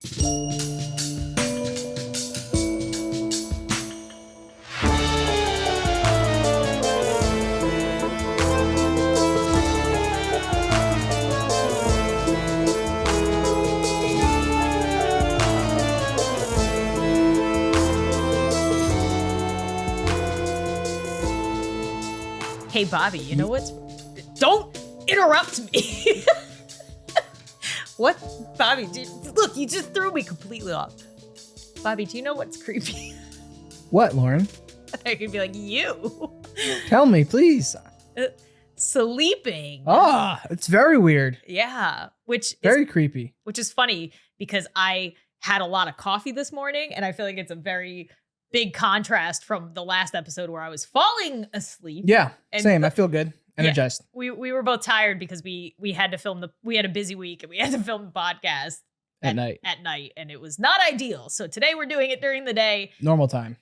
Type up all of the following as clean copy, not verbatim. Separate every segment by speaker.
Speaker 1: Hey, Bobby, you know what's... Don't interrupt me. What? Bobby, look, you just threw me completely off. Bobby, do you know what's creepy?
Speaker 2: What, Lauren?
Speaker 1: I could be like, you.
Speaker 2: Tell me, please.
Speaker 1: Sleeping.
Speaker 2: It's very weird.
Speaker 1: Yeah,
Speaker 2: Very creepy.
Speaker 1: Which is funny because I had a lot of coffee this morning, and I feel like it's a very big contrast from the last episode where I was falling asleep.
Speaker 2: Yeah,
Speaker 1: And
Speaker 2: same. I feel good. Energized.
Speaker 1: Yeah, we were both tired because we had to film we had a busy week and we had to film the podcast
Speaker 2: At night.
Speaker 1: And it was not ideal. So today we're doing it during the day.
Speaker 2: Normal time.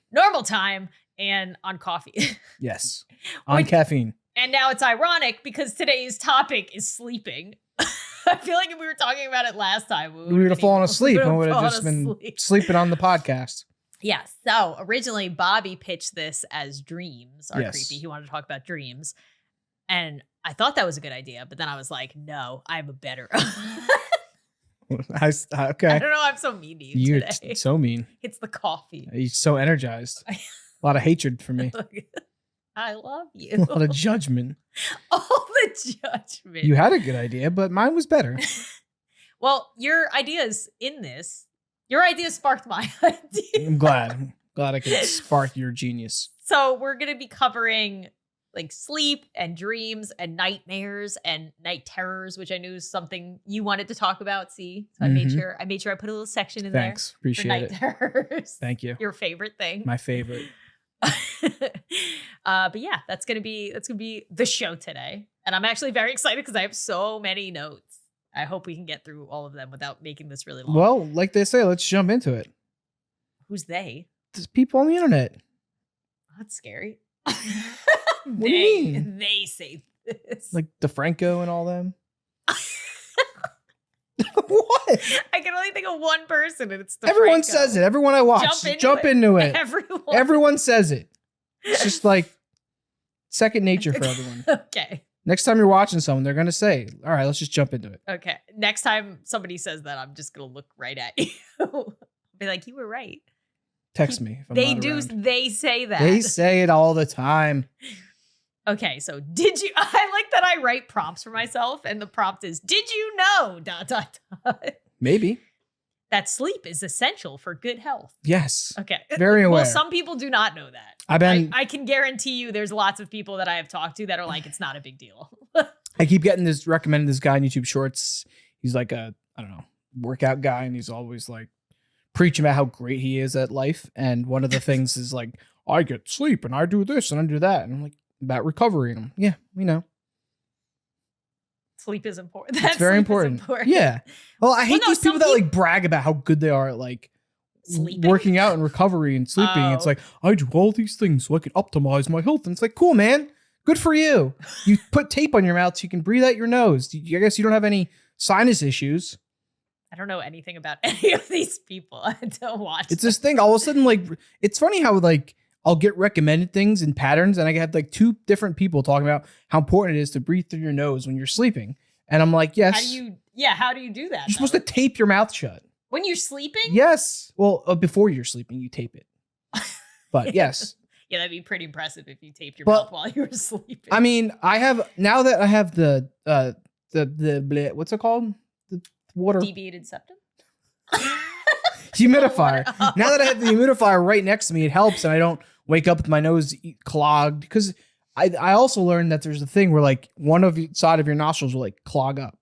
Speaker 1: And on coffee.
Speaker 2: Yes. On caffeine.
Speaker 1: And now it's ironic because today's topic is sleeping. I feel like if we were talking about it last time, we
Speaker 2: would have fallen asleep and would have just been sleeping on the podcast.
Speaker 1: Yeah. So originally Bobby pitched this as dreams are
Speaker 2: Yes.
Speaker 1: creepy. He wanted to talk about dreams. And I thought that was a good idea, but then I was like, no, I'm a better.
Speaker 2: Okay.
Speaker 1: I don't know. I'm so mean to you
Speaker 2: You're
Speaker 1: today.
Speaker 2: so mean.
Speaker 1: It's the coffee.
Speaker 2: You're so energized. A lot of hatred for me.
Speaker 1: I love you.
Speaker 2: A lot of judgment.
Speaker 1: All the judgment.
Speaker 2: You had a good idea, but mine was better.
Speaker 1: Well, your ideas in this, your idea sparked my idea.
Speaker 2: I'm glad I could spark your genius.
Speaker 1: So we're going to be covering like sleep and dreams and nightmares and night terrors, which I knew is something you wanted to talk about. See, so I made sure I put a little section in
Speaker 2: Thanks.
Speaker 1: there.
Speaker 2: Appreciate
Speaker 1: for night terrors.
Speaker 2: Thank you.
Speaker 1: Your favorite thing.
Speaker 2: My favorite.
Speaker 1: But yeah, that's gonna be the show today, and I'm actually very excited because I have so many notes. I hope we can get through all of them without making this really long.
Speaker 2: Well, like they say, let's jump into it.
Speaker 1: Who's they?
Speaker 2: There's people on the internet.
Speaker 1: That's scary.
Speaker 2: What do you mean?
Speaker 1: They say this.
Speaker 2: Like DeFranco and all them. What?
Speaker 1: I can only think of one person, and it's DeFranco.
Speaker 2: Everyone says it. Everyone I watch. Jump into it. Everyone says it. It's just like second nature for everyone.
Speaker 1: Okay.
Speaker 2: Next time you're watching someone, they're going to say, all right, let's just jump into it.
Speaker 1: Okay. Next time somebody says that, I'm just going to look right at you. Be like, you were right.
Speaker 2: Text me. If I'm
Speaker 1: They
Speaker 2: not
Speaker 1: do.
Speaker 2: around.
Speaker 1: They say that.
Speaker 2: They say it all the time.
Speaker 1: Okay. So did you, I like that I write prompts for myself and the prompt is, did you know, ...
Speaker 2: Maybe.
Speaker 1: that sleep is essential for good health?
Speaker 2: Yes.
Speaker 1: Okay.
Speaker 2: Very aware.
Speaker 1: Well, some people do not know that. I can guarantee you there's lots of people that I have talked to that are like, it's not a big deal.
Speaker 2: I keep getting recommended this guy on YouTube Shorts. He's like a, I don't know, workout guy. And he's always like preaching about how great he is at life. And one of the things is like, I get sleep and I do this and I do that. And I'm like, about recovery. And I'm, yeah, we know.
Speaker 1: Sleep is important.
Speaker 2: It's very important. Yeah. Well, I hate these people that like brag about how good they are at like
Speaker 1: sleeping?
Speaker 2: Working out and recovery and sleeping. It's like, I do all these things so I can optimize my health. And it's like, cool, man. Good for you. You put tape on your mouth so you can breathe out your nose. I guess you don't have any sinus issues.
Speaker 1: I don't know anything about any of these people. I don't watch.
Speaker 2: It's this thing. All of a sudden, like, it's funny how like I'll get recommended things in patterns, and I have like two different people talking about how important it is to breathe through your nose when you're sleeping. And I'm like, yes.
Speaker 1: How do you do that?
Speaker 2: You're supposed to tape your mouth shut.
Speaker 1: When you're sleeping?
Speaker 2: Yes. Well, before you're sleeping, you tape it. But yes.
Speaker 1: Yeah, that'd be pretty impressive if you taped your mouth while you were sleeping.
Speaker 2: I mean, now that I have the what's it called? The water
Speaker 1: deviated septum?
Speaker 2: Humidifier. Now that I have the humidifier right next to me, it helps, and I don't wake up with my nose clogged. Because I also learned that there's a thing where like one of side of your nostrils will like clog up.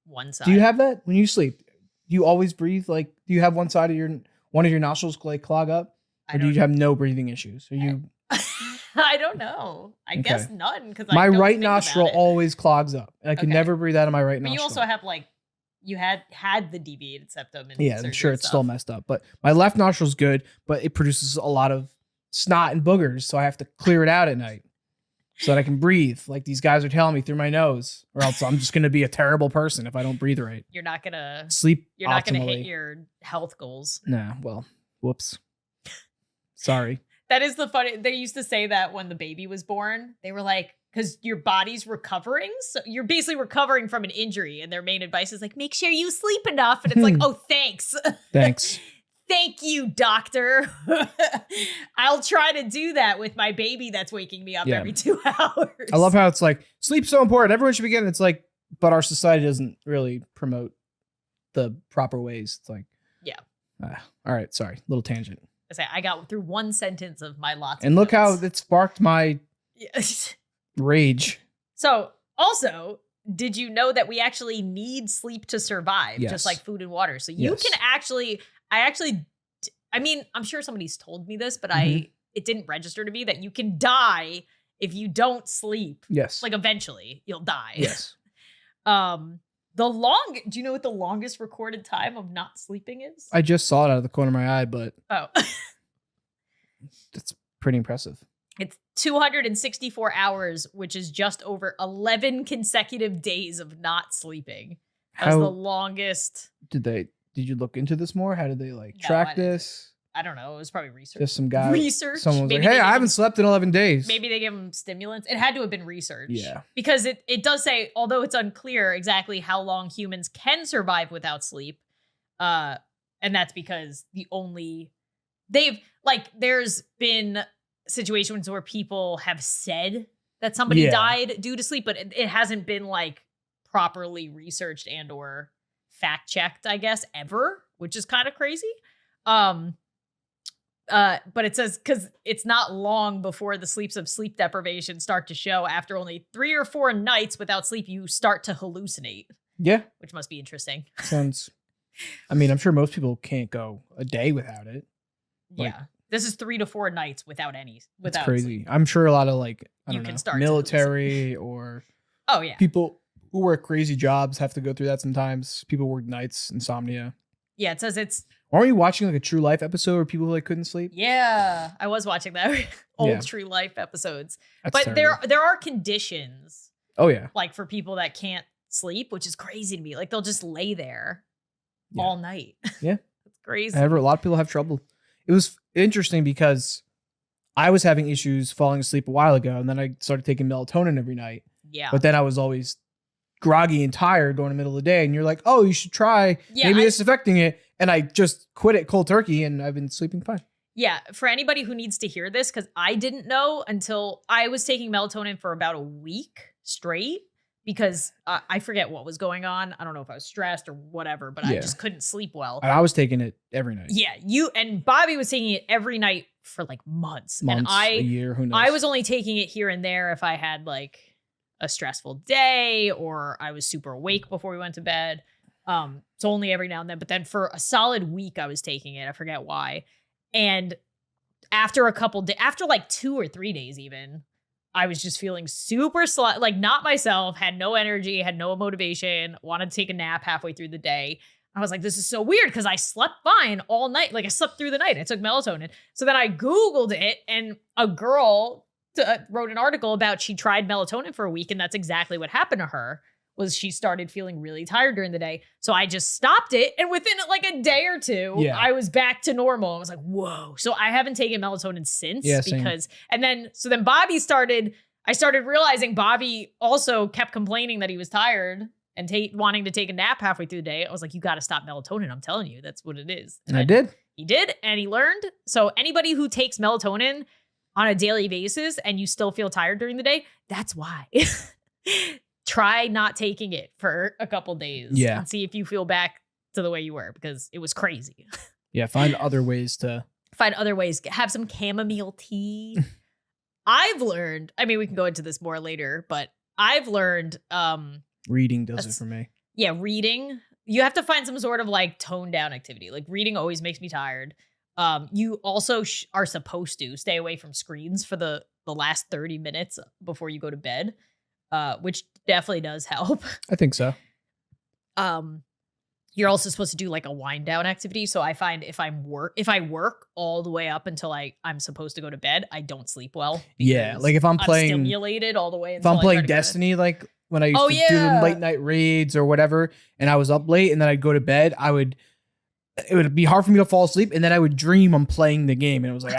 Speaker 1: One side.
Speaker 2: Do you have that when you sleep? Do you always breathe like? Do you have one of your nostrils like clog up? Or do you have no breathing issues? Are you?
Speaker 1: I don't know. I guess none, because
Speaker 2: my right nostril always clogs up, and I can never breathe out of my right nostril.
Speaker 1: But you also have like you had the deviated septum. And
Speaker 2: yeah, I'm sure it's still messed up. But my left nostril's good, but it produces a lot of snot and boogers, so I have to clear it out at night. so that I can breathe like these guys are telling me through my nose, or else I'm just going to be a terrible person if I don't breathe right.
Speaker 1: You're not gonna
Speaker 2: Sleep
Speaker 1: You're not gonna
Speaker 2: optimally.
Speaker 1: hit your health goals.
Speaker 2: Nah, well, whoops. Sorry.
Speaker 1: That is the funny. They used to say that when the baby was born. They were like, because your body's recovering. So you're basically recovering from an injury. And their main advice is like, make sure you sleep enough. And it's like, oh, thanks.
Speaker 2: Thanks.
Speaker 1: Thank you, doctor. I'll try to do that with my baby that's waking me up every 2 hours.
Speaker 2: I love how it's like, sleep's so important. Everyone should be getting it. It's like, but our society doesn't really promote the proper ways. It's like,
Speaker 1: yeah.
Speaker 2: All right. Sorry. Little tangent.
Speaker 1: I got through one sentence of my lots.
Speaker 2: And look how it sparked my rage.
Speaker 1: So also, did you know that we actually need sleep to survive?
Speaker 2: Yes.
Speaker 1: Just like food and water. So you can actually, I mean, I'm sure somebody's told me this, but it didn't register to me that you can die if you don't sleep.
Speaker 2: Yes.
Speaker 1: Like eventually you'll die.
Speaker 2: Yes.
Speaker 1: Do you know what the longest recorded time of not sleeping is?
Speaker 2: I just saw it out of the corner of my eye, but that's pretty impressive.
Speaker 1: It's 264 hours, which is just over 11 consecutive days of not sleeping. That's the longest.
Speaker 2: Did you look into this more? How did they track this?
Speaker 1: I don't know. It was probably research.
Speaker 2: Just some guy.
Speaker 1: Research.
Speaker 2: Someone was like, hey, I haven't slept in 11 days.
Speaker 1: Maybe they give them stimulants. It had to have been research.
Speaker 2: Yeah.
Speaker 1: Because it does say, although it's unclear exactly how long humans can survive without sleep, and that's because there's been situations where people have said that somebody died due to sleep, but it hasn't been properly researched and or fact checked, I guess, ever, which is kind of crazy. But it says, because it's not long before the sleeps of sleep deprivation start to show. After only 3 or 4 nights without sleep, you start to hallucinate.
Speaker 2: Yeah. Which
Speaker 1: must be interesting.
Speaker 2: I'm sure most people can't go a day without it.
Speaker 1: Yeah. This is 3 to 4 nights without
Speaker 2: That's crazy.
Speaker 1: Sleep.
Speaker 2: I'm sure a lot of military or people who work crazy jobs have to go through that sometimes. People work nights, insomnia.
Speaker 1: Yeah, it says it's...
Speaker 2: Aren't you watching a True Life episode where people couldn't sleep?
Speaker 1: Yeah, I was watching that. Old True Life episodes.
Speaker 2: That's
Speaker 1: but
Speaker 2: terrible.
Speaker 1: there are conditions.
Speaker 2: Oh, yeah.
Speaker 1: For people that can't sleep, which is crazy to me. They'll just lay there all night.
Speaker 2: Yeah.
Speaker 1: It's crazy.
Speaker 2: A lot of people have trouble. It was interesting because I was having issues falling asleep a while ago, and then I started taking melatonin every night.
Speaker 1: Yeah.
Speaker 2: But then I was always groggy and tired during the middle of the day, and you're like, oh, you should try. Yeah, maybe it's affecting it. And I just quit it cold turkey, and I've been sleeping fine.
Speaker 1: Yeah. For anybody who needs to hear this, because I didn't know until I was taking melatonin for about a week straight, because I forget what was going on. I don't know if I was stressed or whatever, but I just couldn't sleep well.
Speaker 2: I was taking it every night.
Speaker 1: Yeah. You and Bobby was taking it every night for months. And
Speaker 2: a year, who knows?
Speaker 1: I was only taking it here and there if I had a stressful day or I was super awake before we went to bed. So only every now and then, but then for a solid week I was taking it. I forget why. And after a couple days, after 2 or 3 days even, I was just feeling super not myself, had no energy, had no motivation, wanted to take a nap halfway through the day. I was like, this is so weird because I slept fine all night. I slept through the night. I took melatonin. So then I Googled it, and a girl wrote an article about she tried melatonin for a week, and that's exactly what happened to her. Was she started feeling really tired during the day. So I just stopped it. And within a day or two, I was back to normal. I was like, whoa. So I haven't taken melatonin since because, so then Bobby I started realizing Bobby also kept complaining that he was tired and wanting to take a nap halfway through the day. I was like, you got to stop melatonin. I'm telling you, that's what it is.
Speaker 2: And I did.
Speaker 1: He did. And he learned. So anybody who takes melatonin on a daily basis and you still feel tired during the day, that's why. Try not taking it for a couple days and see if you feel back to the way you were, because it was crazy.
Speaker 2: Yeah. Find other ways.
Speaker 1: Have some chamomile tea. I've learned, we can go into this more later, but I've learned,
Speaker 2: reading does it for me.
Speaker 1: Yeah. Reading, you have to find some sort of toned down activity. Reading always makes me tired. You also are supposed to stay away from screens for the last 30 minutes before you go to bed. Which definitely does help.
Speaker 2: I think so.
Speaker 1: you're also supposed to do like a wind down activity. So I find if I work all the way up until I'm supposed to go to bed, I don't sleep well.
Speaker 2: Yeah, like if I'm playing
Speaker 1: stimulated all the way.
Speaker 2: If I'm playing Destiny, like when I used to do the late night raids or whatever, and I was up late and then I'd go to bed, it would be hard for me to fall asleep, and then I would dream I'm playing the game, and it was like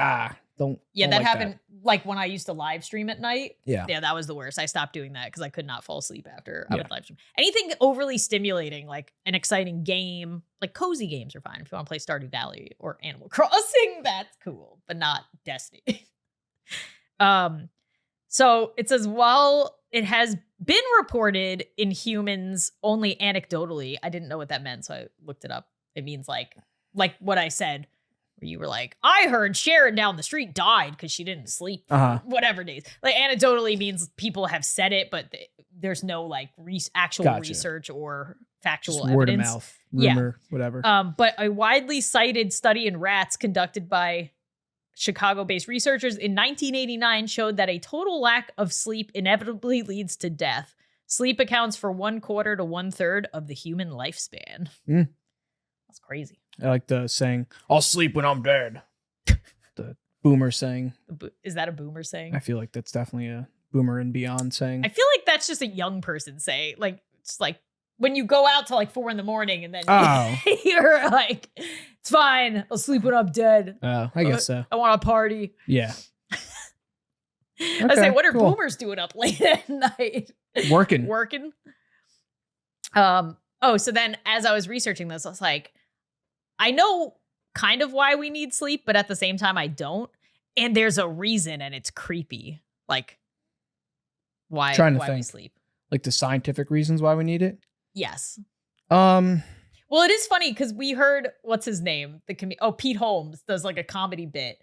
Speaker 2: don't.
Speaker 1: Yeah,
Speaker 2: don't
Speaker 1: that
Speaker 2: like
Speaker 1: happened. Like when I used to live stream at night.
Speaker 2: Yeah,
Speaker 1: that was the worst. I stopped doing that because I could not fall asleep after I would live stream. Anything overly stimulating, like an exciting game, like cozy games are fine. If you want to play Stardew Valley or Animal Crossing, that's cool, but not Destiny. So it says, while it has been reported in humans only anecdotally, I didn't know what that meant, so I looked it up. It means like what I said. Where you were like, I heard Sharon down the street died because she didn't sleep for whatever days. Like anecdotally means people have said it, but there's no like actual research or factual
Speaker 2: just
Speaker 1: evidence.
Speaker 2: Word of mouth, rumor, whatever.
Speaker 1: But a widely cited study in rats conducted by Chicago-based researchers in 1989 showed that a total lack of sleep inevitably leads to death. Sleep accounts for 1/4 to 1/3 of the human lifespan. That's crazy.
Speaker 2: I like the saying, I'll sleep when I'm dead. The boomer saying.
Speaker 1: Is that a boomer saying?
Speaker 2: I feel like that's definitely a boomer and beyond saying.
Speaker 1: I feel like that's just a young person saying. Like, it's like when you go out till like 4 a.m. and then you're like, it's fine. I'll sleep when I'm dead.
Speaker 2: Oh, I guess so.
Speaker 1: I want to party.
Speaker 2: Yeah.
Speaker 1: I say, what are boomers doing up late at night?
Speaker 2: Working.
Speaker 1: So then as I was researching this, I was like, I know kind of why we need sleep, but at the same time, I don't. And there's a reason, and it's creepy. Like, why we sleep.
Speaker 2: Like the scientific reasons why we need it?
Speaker 1: Yes.
Speaker 2: Well,
Speaker 1: it is funny because we heard, what's his name? Pete Holmes does like a comedy bit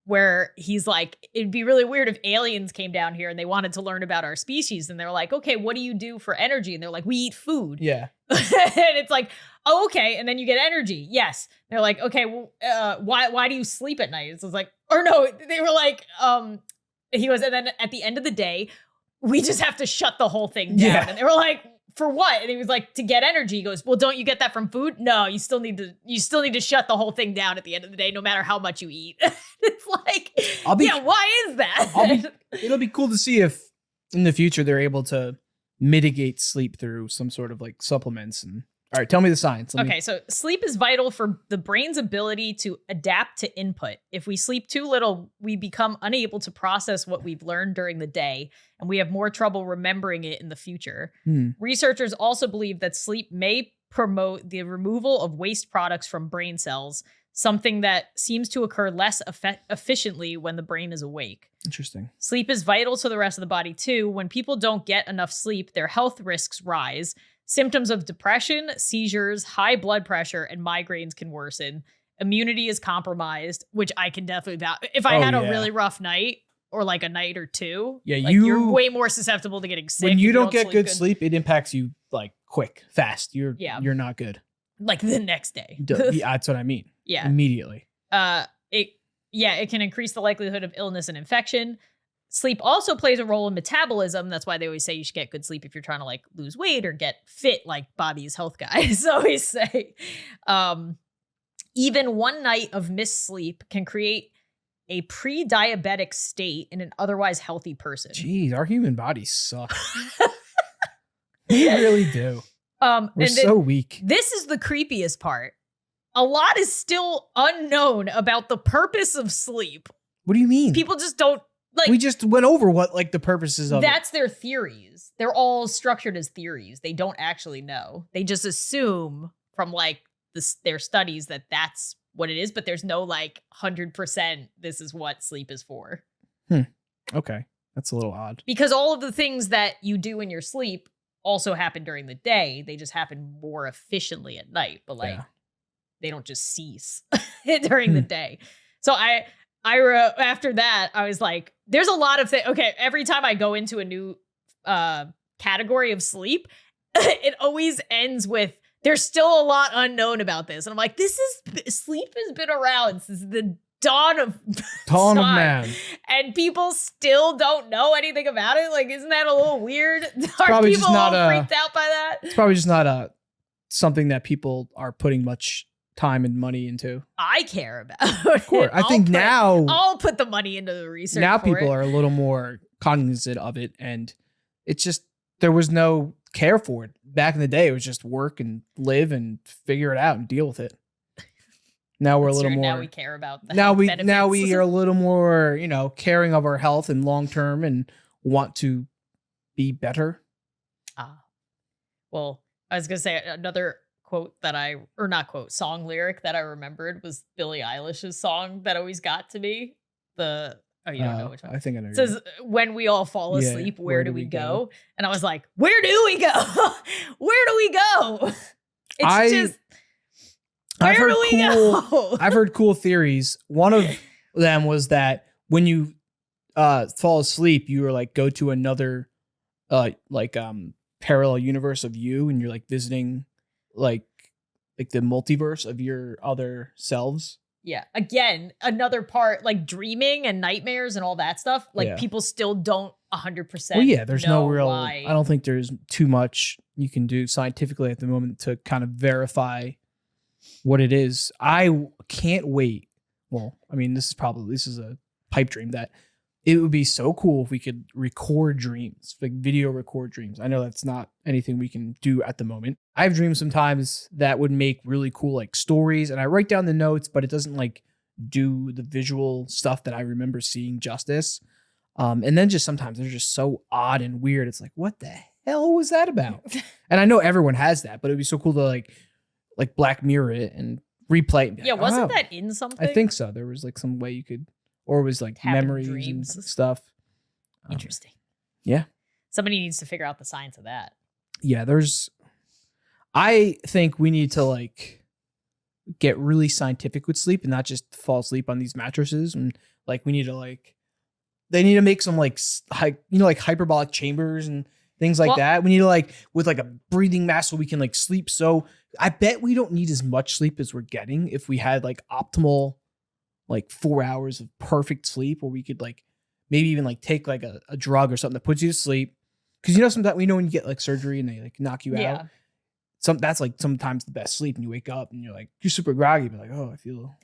Speaker 1: where he's like, it'd be really weird if aliens came down here and they wanted to learn about our species. And they're like, okay, what do you do for energy? And they're like, we eat food.
Speaker 2: Yeah.
Speaker 1: And it's like, oh, okay. And then you get energy. Yes. They're like, okay, well, why do you sleep at night? So it's like, or no, they were like, and then at the end of the day, we just have to shut the whole thing down. Yeah. And they were like, for what? And he was like, to get energy. He goes, well, don't you get that from food? No, you still need to shut the whole thing down at the end of the day, no matter how much you eat. It's like, why is that?
Speaker 2: It'll be cool to see if in the future they're able to mitigate sleep through some sort of like supplements. And all right, tell me the science.
Speaker 1: So sleep is vital for the brain's ability to adapt to input. If we sleep too little, we become unable to process what we've learned during the day, and we have more trouble remembering it in the future. Researchers also believe that sleep may promote the removal of waste products from brain cells, something that seems to occur less efficiently when the brain is awake.
Speaker 2: Interesting.
Speaker 1: Sleep is vital to the rest of the body too. When people don't get enough sleep, their health risks rise. Symptoms of depression, seizures, high blood pressure, and migraines can worsen. Immunity is compromised, which I can definitely vouch. If I had a really rough night or like a night or two, you're way more susceptible to getting sick.
Speaker 2: When you don't get good sleep, it impacts you like quick, fast. You're not good.
Speaker 1: Like the next day.
Speaker 2: That's what I mean.
Speaker 1: Yeah.
Speaker 2: Immediately.
Speaker 1: It can increase the likelihood of illness and infection. Sleep also plays a role in metabolism. That's why they always say you should get good sleep if you're trying to like lose weight or get fit, like Bobby's health guys always say. Even one night of missed sleep can create a pre-diabetic state in an otherwise healthy person.
Speaker 2: Jeez, our human bodies suck. We really do. We're so weak.
Speaker 1: This is the creepiest part. A lot is still unknown about the purpose of sleep.
Speaker 2: What do you mean?
Speaker 1: People just don't. Like,
Speaker 2: we just went over what like the purposes of
Speaker 1: that's their theories. They're all structured as theories. They don't actually know. They just assume from like their studies that that's what it is, but there's no like 100% this is what sleep is for.
Speaker 2: Okay. That's a little odd.
Speaker 1: Because all of the things that you do in your sleep also happen during the day. They just happen more efficiently at night, but like they don't just cease during the day. So I after that, I was like, there's a lot of things. Okay, every time I go into a new category of sleep, it always ends with, there's still a lot unknown about this. And I'm like, sleep has been around since the dawn of
Speaker 2: man.
Speaker 1: And people still don't know anything about it. Like, isn't that a little weird? Are
Speaker 2: people
Speaker 1: all freaked out by that?
Speaker 2: It's probably just not a something that people are putting much time and money into.
Speaker 1: I care about.
Speaker 2: Of course. I think now
Speaker 1: I'll put the money into the research.
Speaker 2: Now
Speaker 1: for
Speaker 2: people
Speaker 1: it.
Speaker 2: are a little more cognizant of it, and it's just there was no care for it. Back in the day, it was just work and live and figure it out and deal with it. Now we're a little more.
Speaker 1: Now we care about the
Speaker 2: now we
Speaker 1: benefits.
Speaker 2: now we are a little more, caring of our health and long term and want to be better.
Speaker 1: Well, I was gonna say another quote song lyric that I remembered was Billie Eilish's song that always got to me. You don't know which one.
Speaker 2: I think I know.
Speaker 1: It says, "When we all fall asleep, where do we go?" And I was like, "Where do we go? Where do we go?" I've
Speaker 2: heard cool theories. One of them was that when you fall asleep, you were like go to another parallel universe of you, and you're like visiting like the multiverse of your other selves.
Speaker 1: Yeah. Again, another part, like dreaming and nightmares and all that stuff. Like people still don't 100%.
Speaker 2: Well, yeah, there's no real.
Speaker 1: Why.
Speaker 2: I don't think there's too much you can do scientifically at the moment to kind of verify what it is. I can't wait. Well, I mean, this is a pipe dream that it would be so cool if we could record dreams, like video record dreams. I know that's not anything we can do at the moment. I have dreams sometimes that would make really cool like stories, and I write down the notes, but it doesn't like do the visual stuff that I remember seeing justice. And then just sometimes they're just so odd and weird. It's like, what the hell was that about? And I know everyone has that, but it'd be so cool to like Black Mirror it and replay it.
Speaker 1: Yeah, wasn't that in something?
Speaker 2: I think so. There was like some way you could, or it was like memories and stuff.
Speaker 1: Interesting.
Speaker 2: Yeah.
Speaker 1: Somebody needs to figure out the science of that.
Speaker 2: Yeah, I think we need to like get really scientific with sleep and not just fall asleep on these mattresses. And like we need to they need to make some like hyperbolic chambers and things like that. We need to with like a breathing mask so we can like sleep. So I bet we don't need as much sleep as we're getting if we had like optimal 4 hours of perfect sleep, where we could like maybe even like take like a drug or something that puts you to sleep. Because sometimes when you get like surgery and they like knock you out, that's like sometimes the best sleep, and you wake up and you're super groggy, but like, oh, I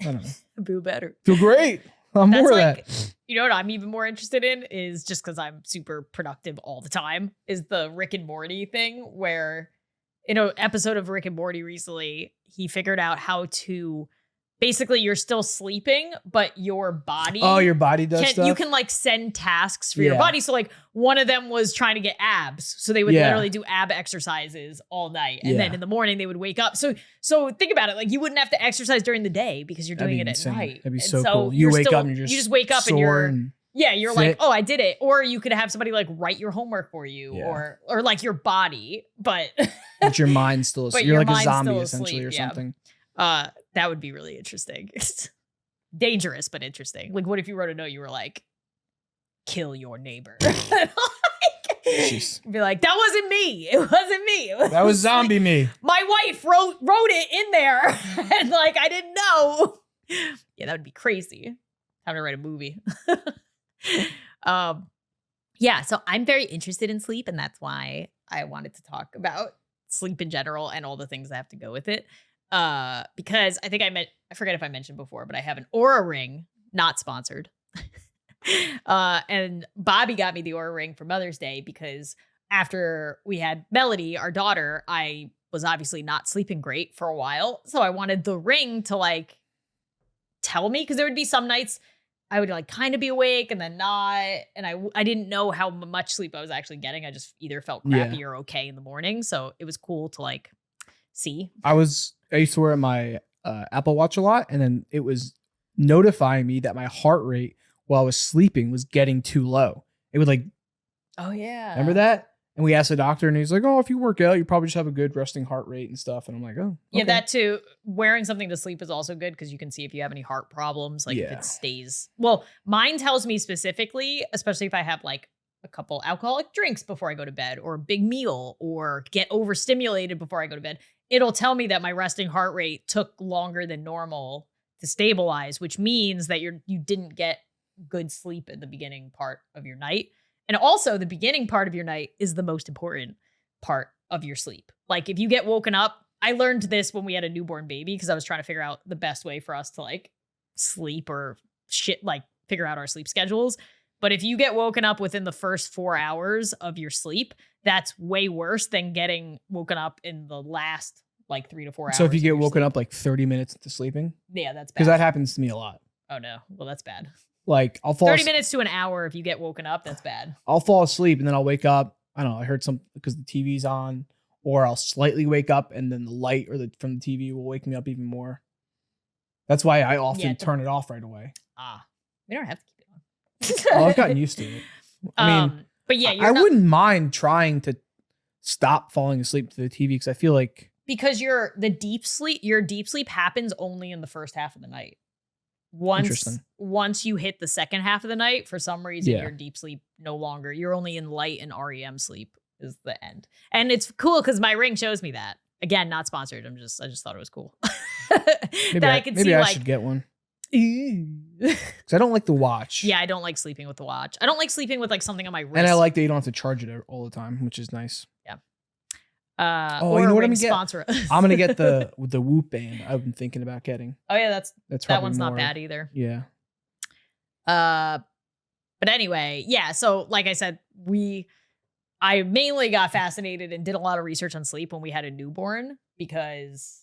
Speaker 2: don't know,
Speaker 1: I feel better,
Speaker 2: feel great. I'm more of that.
Speaker 1: You know what I'm even more interested in is, just because I'm super productive all the time, is the Rick and Morty thing, where in an episode of Rick and Morty recently, he figured out how to basically you're still sleeping, but your body.
Speaker 2: Oh, your body does stuff?
Speaker 1: You can like send tasks for your body. So like one of them was trying to get abs. So they would literally do ab exercises all night. And then in the morning they would wake up. So think about it. Like you wouldn't have to exercise during the day because you're doing it at night.
Speaker 2: That'd be so cool. You wake up and you
Speaker 1: just wake up and you're like, oh, I did it. Or you could have somebody like write your homework for you or like your body, but
Speaker 2: your mind's still asleep. You're like a zombie essentially or something.
Speaker 1: That would be really interesting. Dangerous, but interesting. Like, what if you wrote a note? You were like, "Kill your neighbor." Be like, "That wasn't me. It wasn't me.
Speaker 2: That was zombie me.
Speaker 1: My wife wrote it in there, and like I didn't know." Yeah, that would be crazy. Time to write a movie. Yeah. So I'm very interested in sleep, and that's why I wanted to talk about sleep in general and all the things that have to go with it. Because I think I forget if I mentioned before, but I have an Aura ring, not sponsored. And Bobby got me the Aura ring for Mother's Day because after we had Melody, our daughter, I was obviously not sleeping great for a while. So I wanted the ring to like tell me, because there would be some nights I would like kind of be awake and then not. And I didn't know how much sleep I was actually getting. I just either felt crappy or okay in the morning. So it was cool to like see.
Speaker 2: I used to wear my Apple Watch a lot, and then it was notifying me that my heart rate while I was sleeping was getting too low. It would like,
Speaker 1: oh yeah,
Speaker 2: remember that? And we asked the doctor, and he's like, "Oh, if you work out, you probably just have a good resting heart rate and stuff." And I'm like, "Oh, okay."
Speaker 1: Yeah, that too. Wearing something to sleep is also good because you can see if you have any heart problems. Like if it stays. Well, mine tells me specifically, especially if I have like a couple alcoholic drinks before I go to bed, or a big meal, or get overstimulated before I go to bed. It'll tell me that my resting heart rate took longer than normal to stabilize, which means that you didn't get good sleep in the beginning part of your night. And also the beginning part of your night is the most important part of your sleep. Like if you get woken up I learned this when we had a newborn baby because I was trying to figure out the best way for us to like sleep or like figure out our sleep schedules. But if you get woken up within the first 4 hours of your sleep, that's way worse than getting woken up in the last like 3 to 4 hours.
Speaker 2: So if you get woken up like 30 minutes into sleeping?
Speaker 1: Yeah, that's bad.
Speaker 2: Because that happens to me a lot.
Speaker 1: Oh no. Well, that's bad.
Speaker 2: Like I'll fall
Speaker 1: 30 minutes to an hour if you get woken up, that's bad.
Speaker 2: I'll fall asleep and then I'll wake up. I don't know, I heard something because the TV's on, or I'll slightly wake up and then the light from the TV will wake me up even more. That's why I often turn it off right away.
Speaker 1: We don't have to keep it on.
Speaker 2: Well, I've gotten used to it. I mean,
Speaker 1: but yeah,
Speaker 2: I wouldn't mind trying to stop falling asleep to the TV because I feel like
Speaker 1: because your deep sleep happens only in the first half of the night. Once you hit the second half of the night, for some reason, your deep sleep no longer. You're only in light and REM sleep is the end, and it's cool because my ring shows me that. Again, not sponsored. I just thought it was cool.
Speaker 2: Maybe I should get one. Because I don't like the watch.
Speaker 1: Yeah, I don't like sleeping with the watch. I don't like sleeping with like something on my wrist.
Speaker 2: And I like that you don't have to charge it all the time, which is nice.
Speaker 1: Yeah.
Speaker 2: You know what I'm gonna get?
Speaker 1: Sponsor us.
Speaker 2: I'm gonna get the Whoop band. I've been thinking about getting.
Speaker 1: Oh yeah, that one's
Speaker 2: more,
Speaker 1: not bad either.
Speaker 2: Yeah.
Speaker 1: But anyway, yeah. So like I said, I mainly got fascinated and did a lot of research on sleep when we had a newborn because.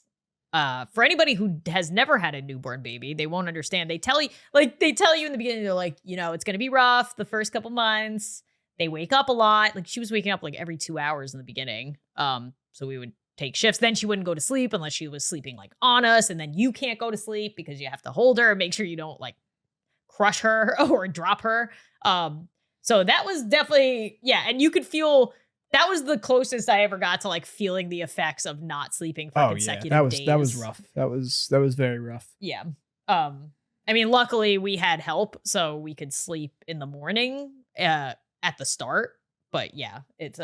Speaker 1: For anybody who has never had a newborn baby, they won't understand. They tell you in the beginning, they're like, you know, it's going to be rough the first couple months. They wake up a lot. Like she was waking up like every 2 hours in the beginning. So we would take shifts. Then she wouldn't go to sleep unless she was sleeping like on us. And then you can't go to sleep because you have to hold her and make sure you don't like crush her or drop her. So that was definitely, yeah. And you could feel that was the closest I ever got to like feeling the effects of not sleeping for consecutive days.
Speaker 2: That was rough. That was very rough.
Speaker 1: Yeah. I mean, luckily we had help, so we could sleep in the morning at the start. But yeah, it's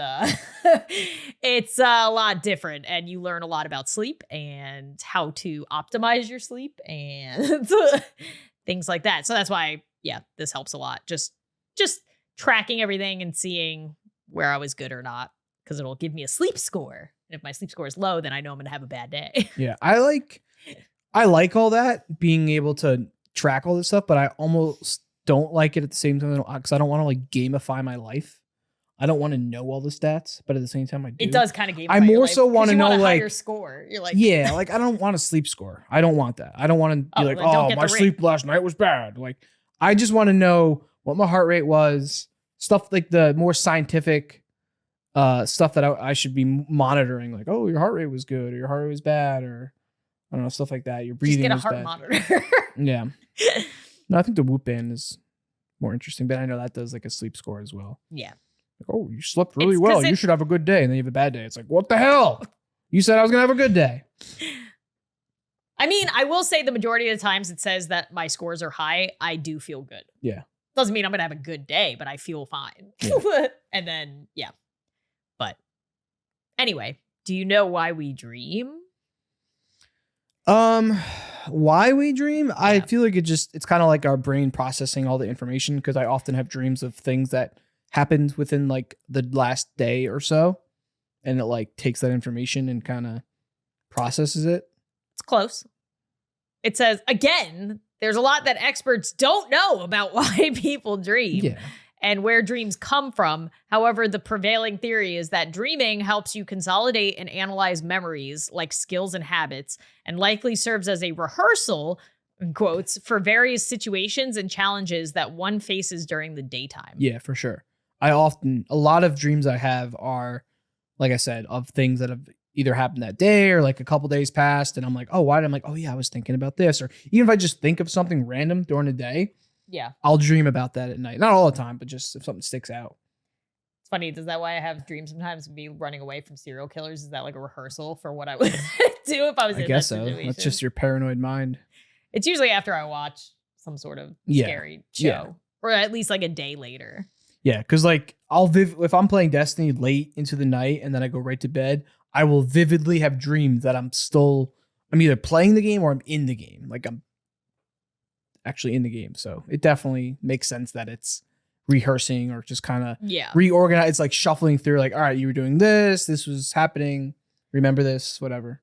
Speaker 1: it's a lot different, and you learn a lot about sleep and how to optimize your sleep and things like that. So that's why, yeah, this helps a lot. Just tracking everything and seeing where I was good or not, because it'll give me a sleep score. And if my sleep score is low, then I know I'm gonna have a bad day.
Speaker 2: Yeah, I like all that, being able to track all this stuff, but I almost don't like it at the same time because I don't want to like gamify my life. I don't want to know all the stats, but at the same time, I do.
Speaker 1: It does kind of gamify.
Speaker 2: I more so want to know like
Speaker 1: your score. You're like,
Speaker 2: yeah, like I don't want a sleep score. I don't want that. I don't want to be like, oh, my sleep last night was bad. Like, I just want to know what my heart rate was. Stuff like the more scientific stuff that I should be monitoring, like, oh, your heart rate was good or your heart rate was bad, or I don't know, stuff like that. Your breathing was bad. Just get a heart monitor. Yeah. No, I think the Whoop band is more interesting, but I know that does like a sleep score as well.
Speaker 1: Yeah.
Speaker 2: Like, oh, you slept really well. You should have a good day. And then you have a bad day. It's like, what the hell? You said I was going to have a good day.
Speaker 1: I mean, I will say the majority of the times it says that my scores are high. I do feel good.
Speaker 2: Yeah.
Speaker 1: Doesn't mean I'm going to have a good day, but I feel fine. Yeah. And then, yeah. But anyway, do you know why we dream?
Speaker 2: Why we dream? Yeah. I feel like it's kind of like our brain processing all the information, because I often have dreams of things that happened within like the last day or so, and it like takes that information and kind of processes it.
Speaker 1: It's close. It says, again, there's a lot that experts don't know about why people dream and where dreams come from. However, the prevailing theory is that dreaming helps you consolidate and analyze memories like skills and habits, and likely serves as a rehearsal, in quotes, for various situations and challenges that one faces during the daytime.
Speaker 2: Yeah, for sure. A lot of dreams I have are, like I said, of things that have either happened that day or like a couple days past. And I'm like, oh, why? I'm like, oh yeah, I was thinking about this. Or even if I just think of something random during the day,
Speaker 1: yeah,
Speaker 2: I'll dream about that at night. Not all the time, but just if something sticks out.
Speaker 1: It's funny. Is that why I have dreams sometimes of me running away from serial killers? Is that like a rehearsal for what I would do if I was in that situation? I guess so.
Speaker 2: That's just your paranoid mind.
Speaker 1: It's usually after I watch some sort of scary show, or at least like a day later. Yeah,
Speaker 2: because like if I'm playing Destiny late into the night and then I go right to bed, I will vividly have dreamed that I'm either playing the game or I'm in the game. Like I'm actually in the game. So it definitely makes sense that it's rehearsing or just kind of reorganize. It's like shuffling through like, all right, you were doing this was happening. Remember this, whatever.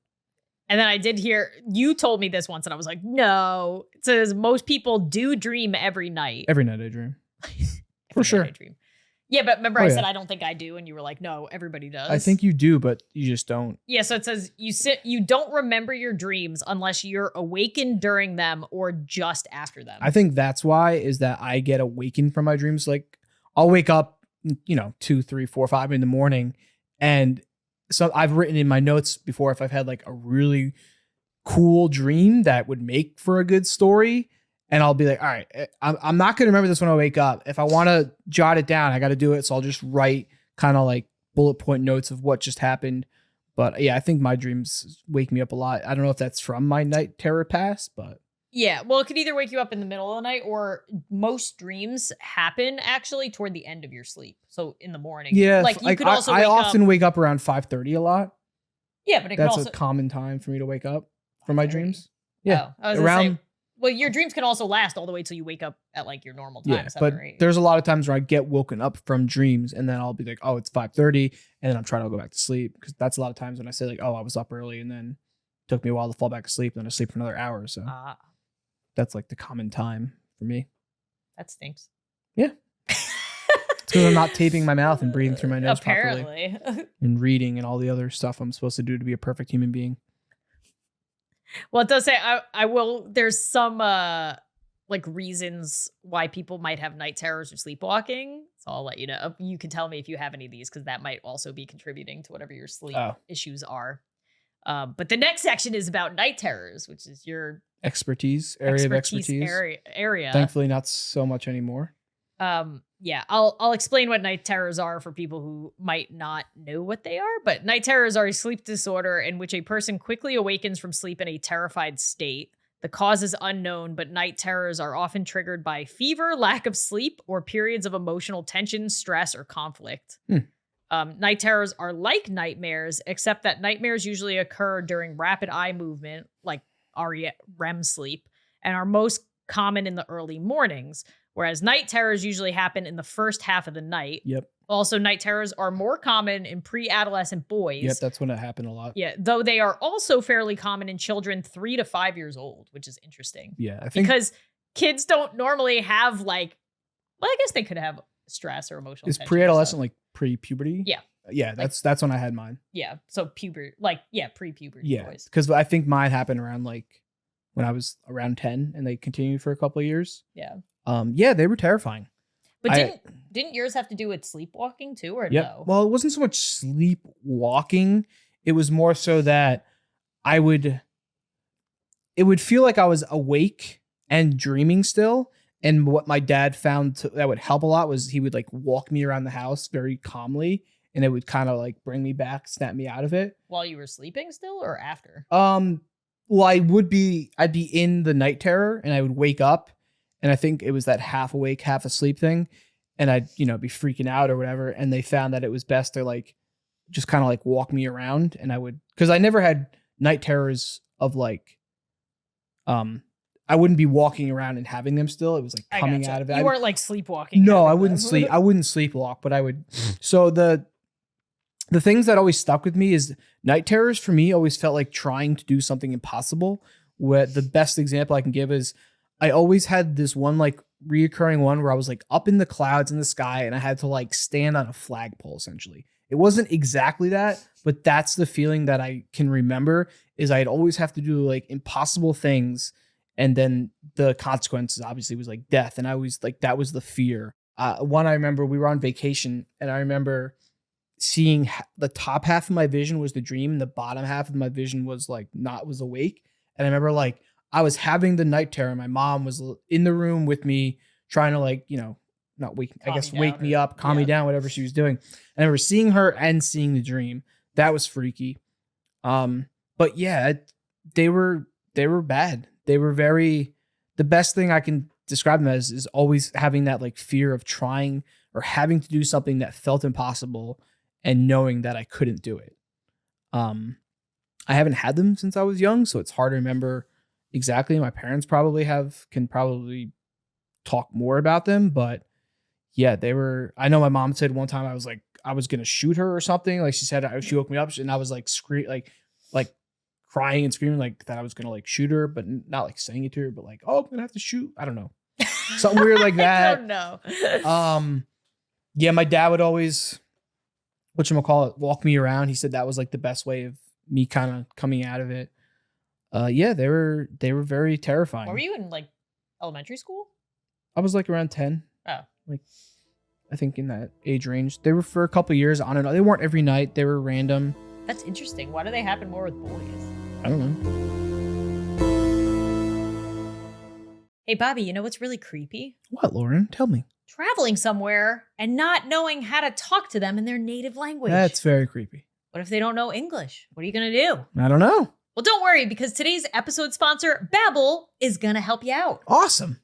Speaker 1: And then I did hear, you told me this once and I was like, no. It says most people do dream every night.
Speaker 2: Every night I dream. For
Speaker 1: Every
Speaker 2: sure.
Speaker 1: night I dream. Yeah, but remember
Speaker 2: Oh,
Speaker 1: I
Speaker 2: yeah.
Speaker 1: said I don't think I do, and you were like, no, everybody does.
Speaker 2: I think you do, but you just don't.
Speaker 1: Yeah, so it says you don't remember your dreams unless you're awakened during them or just after them.
Speaker 2: I think that's why is that I get awakened from my dreams. Like I'll wake up, 2, 3, 4, 5 in the morning. And so I've written in my notes before if I've had like a really cool dream that would make for a good story. And I'll be like, all right, I'm not going to remember this when I wake up. If I want to jot it down, I got to do it. So I'll just write kind of like bullet point notes of what just happened. But yeah, I think my dreams wake me up a lot. I don't know if that's from my night terror past, but.
Speaker 1: Yeah, well, it could either wake you up in the middle of the night or most dreams happen actually toward the end of your sleep. So in the morning.
Speaker 2: Yeah,
Speaker 1: like you could also
Speaker 2: I
Speaker 1: wake
Speaker 2: often
Speaker 1: up.
Speaker 2: wake up around 5:30 a lot.
Speaker 1: Yeah, but it
Speaker 2: That's
Speaker 1: could also
Speaker 2: a common time for me to wake up for my
Speaker 1: 5:30?
Speaker 2: dreams. Yeah,
Speaker 1: I was
Speaker 2: around.
Speaker 1: gonna say, well, your dreams can also last all the way till you wake up at like your normal time.
Speaker 2: Yeah,
Speaker 1: 7
Speaker 2: but
Speaker 1: or 8.
Speaker 2: there's a lot of times where I get woken up from dreams and then I'll be like, oh, it's 5:30, and then I'm trying to go back to sleep because that's a lot of times when I say like, oh, I was up early and then it took me a while to fall back asleep, and then I sleep for another hour. So that's like the common time for me.
Speaker 1: That stinks.
Speaker 2: Yeah. It's because I'm not taping my mouth and breathing through my nose properly
Speaker 1: Apparently.
Speaker 2: and reading and all the other stuff I'm supposed to do to be a perfect human being.
Speaker 1: Well, it does say I will. There's some like reasons why people might have night terrors or sleepwalking. So I'll let you know. You can tell me if you have any of these because that might also be contributing to whatever your sleep issues are. But the next section is about night terrors, which is your
Speaker 2: area of expertise.
Speaker 1: Area.
Speaker 2: Thankfully, not so much anymore.
Speaker 1: Yeah, I'll explain what night terrors are for people who might not know what they are. But night terrors are a sleep disorder in which a person quickly awakens from sleep in a terrified state. The cause is unknown, but night terrors are often triggered by fever, lack of sleep, or periods of emotional tension, stress, or conflict. Night terrors are like nightmares, except that nightmares usually occur during rapid eye movement, like REM sleep, and are most common in the early mornings, whereas night terrors usually happen in the first half of the night.
Speaker 2: Yep.
Speaker 1: Also, night terrors are more common in pre-adolescent boys.
Speaker 2: Yep, that's when it happened a lot.
Speaker 1: Yeah, though they are also fairly common in children 3 to 5 years old, which is interesting.
Speaker 2: Yeah, I think
Speaker 1: because kids don't normally have like, well, I guess they could have stress or emotional.
Speaker 2: Is pre-adolescent like pre-puberty?
Speaker 1: Yeah.
Speaker 2: Yeah, that's when I had mine.
Speaker 1: Yeah, so pre-puberty
Speaker 2: Yeah,
Speaker 1: boys.
Speaker 2: because I think mine happened around like when I was around 10, and they continued for a couple of years.
Speaker 1: Yeah.
Speaker 2: Yeah, they were terrifying.
Speaker 1: But didn't yours have to do with sleepwalking too, or no?
Speaker 2: Well, it wasn't so much sleepwalking. It was more so that it would feel like I was awake and dreaming still. And what my dad found that would help a lot was he would like walk me around the house very calmly, and it would kind of like bring me back, snap me out of it.
Speaker 1: While you were sleeping still or after?
Speaker 2: Well, I'd be in the night terror and I would wake up, and I think it was that half awake, half asleep thing. And I'd, be freaking out or whatever. And they found that it was best to like, just kind of like walk me around. And cause I never had night terrors of like, I wouldn't be walking around and having them still. It was like coming out of it.
Speaker 1: You weren't like sleepwalking.
Speaker 2: No, I wouldn't sleep. I wouldn't sleepwalk, but I would. So the things that always stuck with me is night terrors for me always felt like trying to do something impossible. Where the best example I can give is I always had this one like reoccurring one where I was like up in the clouds in the sky and I had to like stand on a flagpole essentially. It wasn't exactly that, but that's the feeling that I can remember is I'd always have to do like impossible things. And then the consequences obviously was like death. And I was like, that was the fear. One, I remember we were on vacation and I remember seeing the top half of my vision was the dream and the bottom half of my vision was like was awake. And I remember like I was having the night terror. My mom was in the room with me trying to like, not wake, I guess, wake me up, calm me down, whatever she was doing. And I remember seeing her and seeing the dream. That was freaky. But yeah, they were bad. They were the best thing I can describe them as is always having that like fear of trying or having to do something that felt impossible and knowing that I couldn't do it. I haven't had them since I was young, so it's hard to remember exactly. My parents can probably talk more about them, but yeah, I know my mom said one time I was like, I was going to shoot her or something. Like she said, she woke me up and I was like, like crying and screaming like that I was gonna like shoot her, but not like saying it to her, but like, oh, I'm gonna have to shoot. I don't know. Something weird like that.
Speaker 1: I don't know.
Speaker 2: Yeah, my dad would always, whatchamacallit, walk me around. He said that was like the best way of me kind of coming out of it. Yeah, they were very terrifying.
Speaker 1: Were you in like elementary school?
Speaker 2: I was like around 10.
Speaker 1: Oh.
Speaker 2: Like, I think in that age range. They were for a couple years on and on. They weren't every night. They were random.
Speaker 1: That's interesting. Why do they happen more with boys?
Speaker 2: I don't know.
Speaker 1: Hey, Bobby, you know what's really creepy?
Speaker 2: What, Lauren? Tell me.
Speaker 1: Traveling somewhere and not knowing how to talk to them in their native language.
Speaker 2: That's very creepy.
Speaker 1: What if they don't know English? What are you going to do?
Speaker 2: I don't know.
Speaker 1: Well, don't worry, because today's episode sponsor, Babbel, is going to help you out.
Speaker 2: Awesome.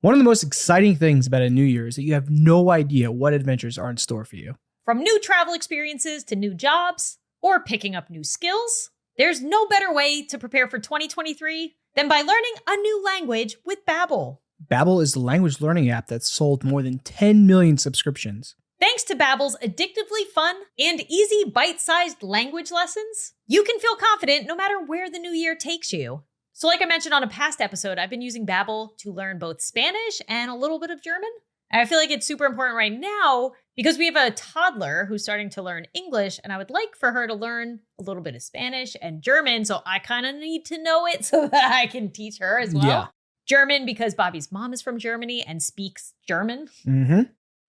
Speaker 2: One of the most exciting things about a new year is that you have no idea what adventures are in store for you.
Speaker 1: From new travel experiences to new jobs or picking up new skills, there's no better way to prepare for 2023 than by learning a new language with Babbel.
Speaker 2: Babbel is the language learning app that's sold more than 10 million subscriptions.
Speaker 1: Thanks to Babbel's addictively fun and easy bite-sized language lessons, you can feel confident no matter where the new year takes you. So like I mentioned on a past episode, I've been using Babbel to learn both Spanish and a little bit of German. And I feel like it's super important right now because we have a toddler who's starting to learn English, and I would like for her to learn a little bit of Spanish and German, so I kind of need to know it so that I can teach her as well.
Speaker 2: Yeah.
Speaker 1: German because Bobby's mom is from Germany and speaks German.
Speaker 2: Mm-hmm.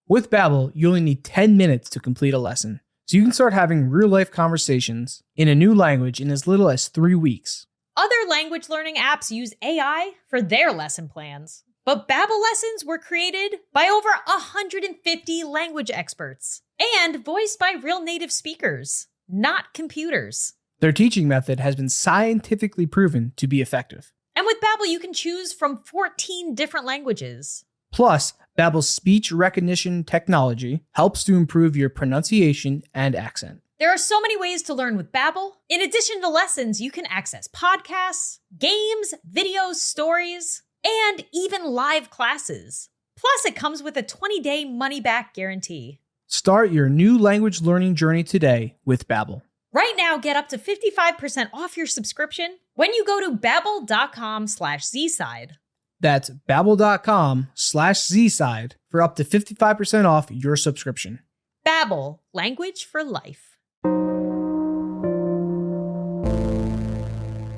Speaker 2: With Babbel, you only need 10 minutes to complete a lesson. So you can start having real-life conversations in a new language in as little as 3 weeks.
Speaker 1: Other language learning apps use AI for their lesson plans. But Babbel lessons were created by over 150 language experts and voiced by real native speakers, not computers.
Speaker 2: Their teaching method has been scientifically proven to be effective.
Speaker 1: And with Babbel, you can choose from 14 different languages.
Speaker 2: Plus, Babbel's speech recognition technology helps to improve your pronunciation and accent.
Speaker 1: There are so many ways to learn with Babbel. In addition to lessons, you can access podcasts, games, videos, stories, and even live classes. Plus, it comes with a 20-day money-back guarantee.
Speaker 2: Start your new language learning journey today with Babbel.
Speaker 1: Right now, get up to 55% off your subscription when you go to babbel.com/zside.
Speaker 2: That's babbel.com/zside for up to 55% off your subscription.
Speaker 1: Babbel, language for life.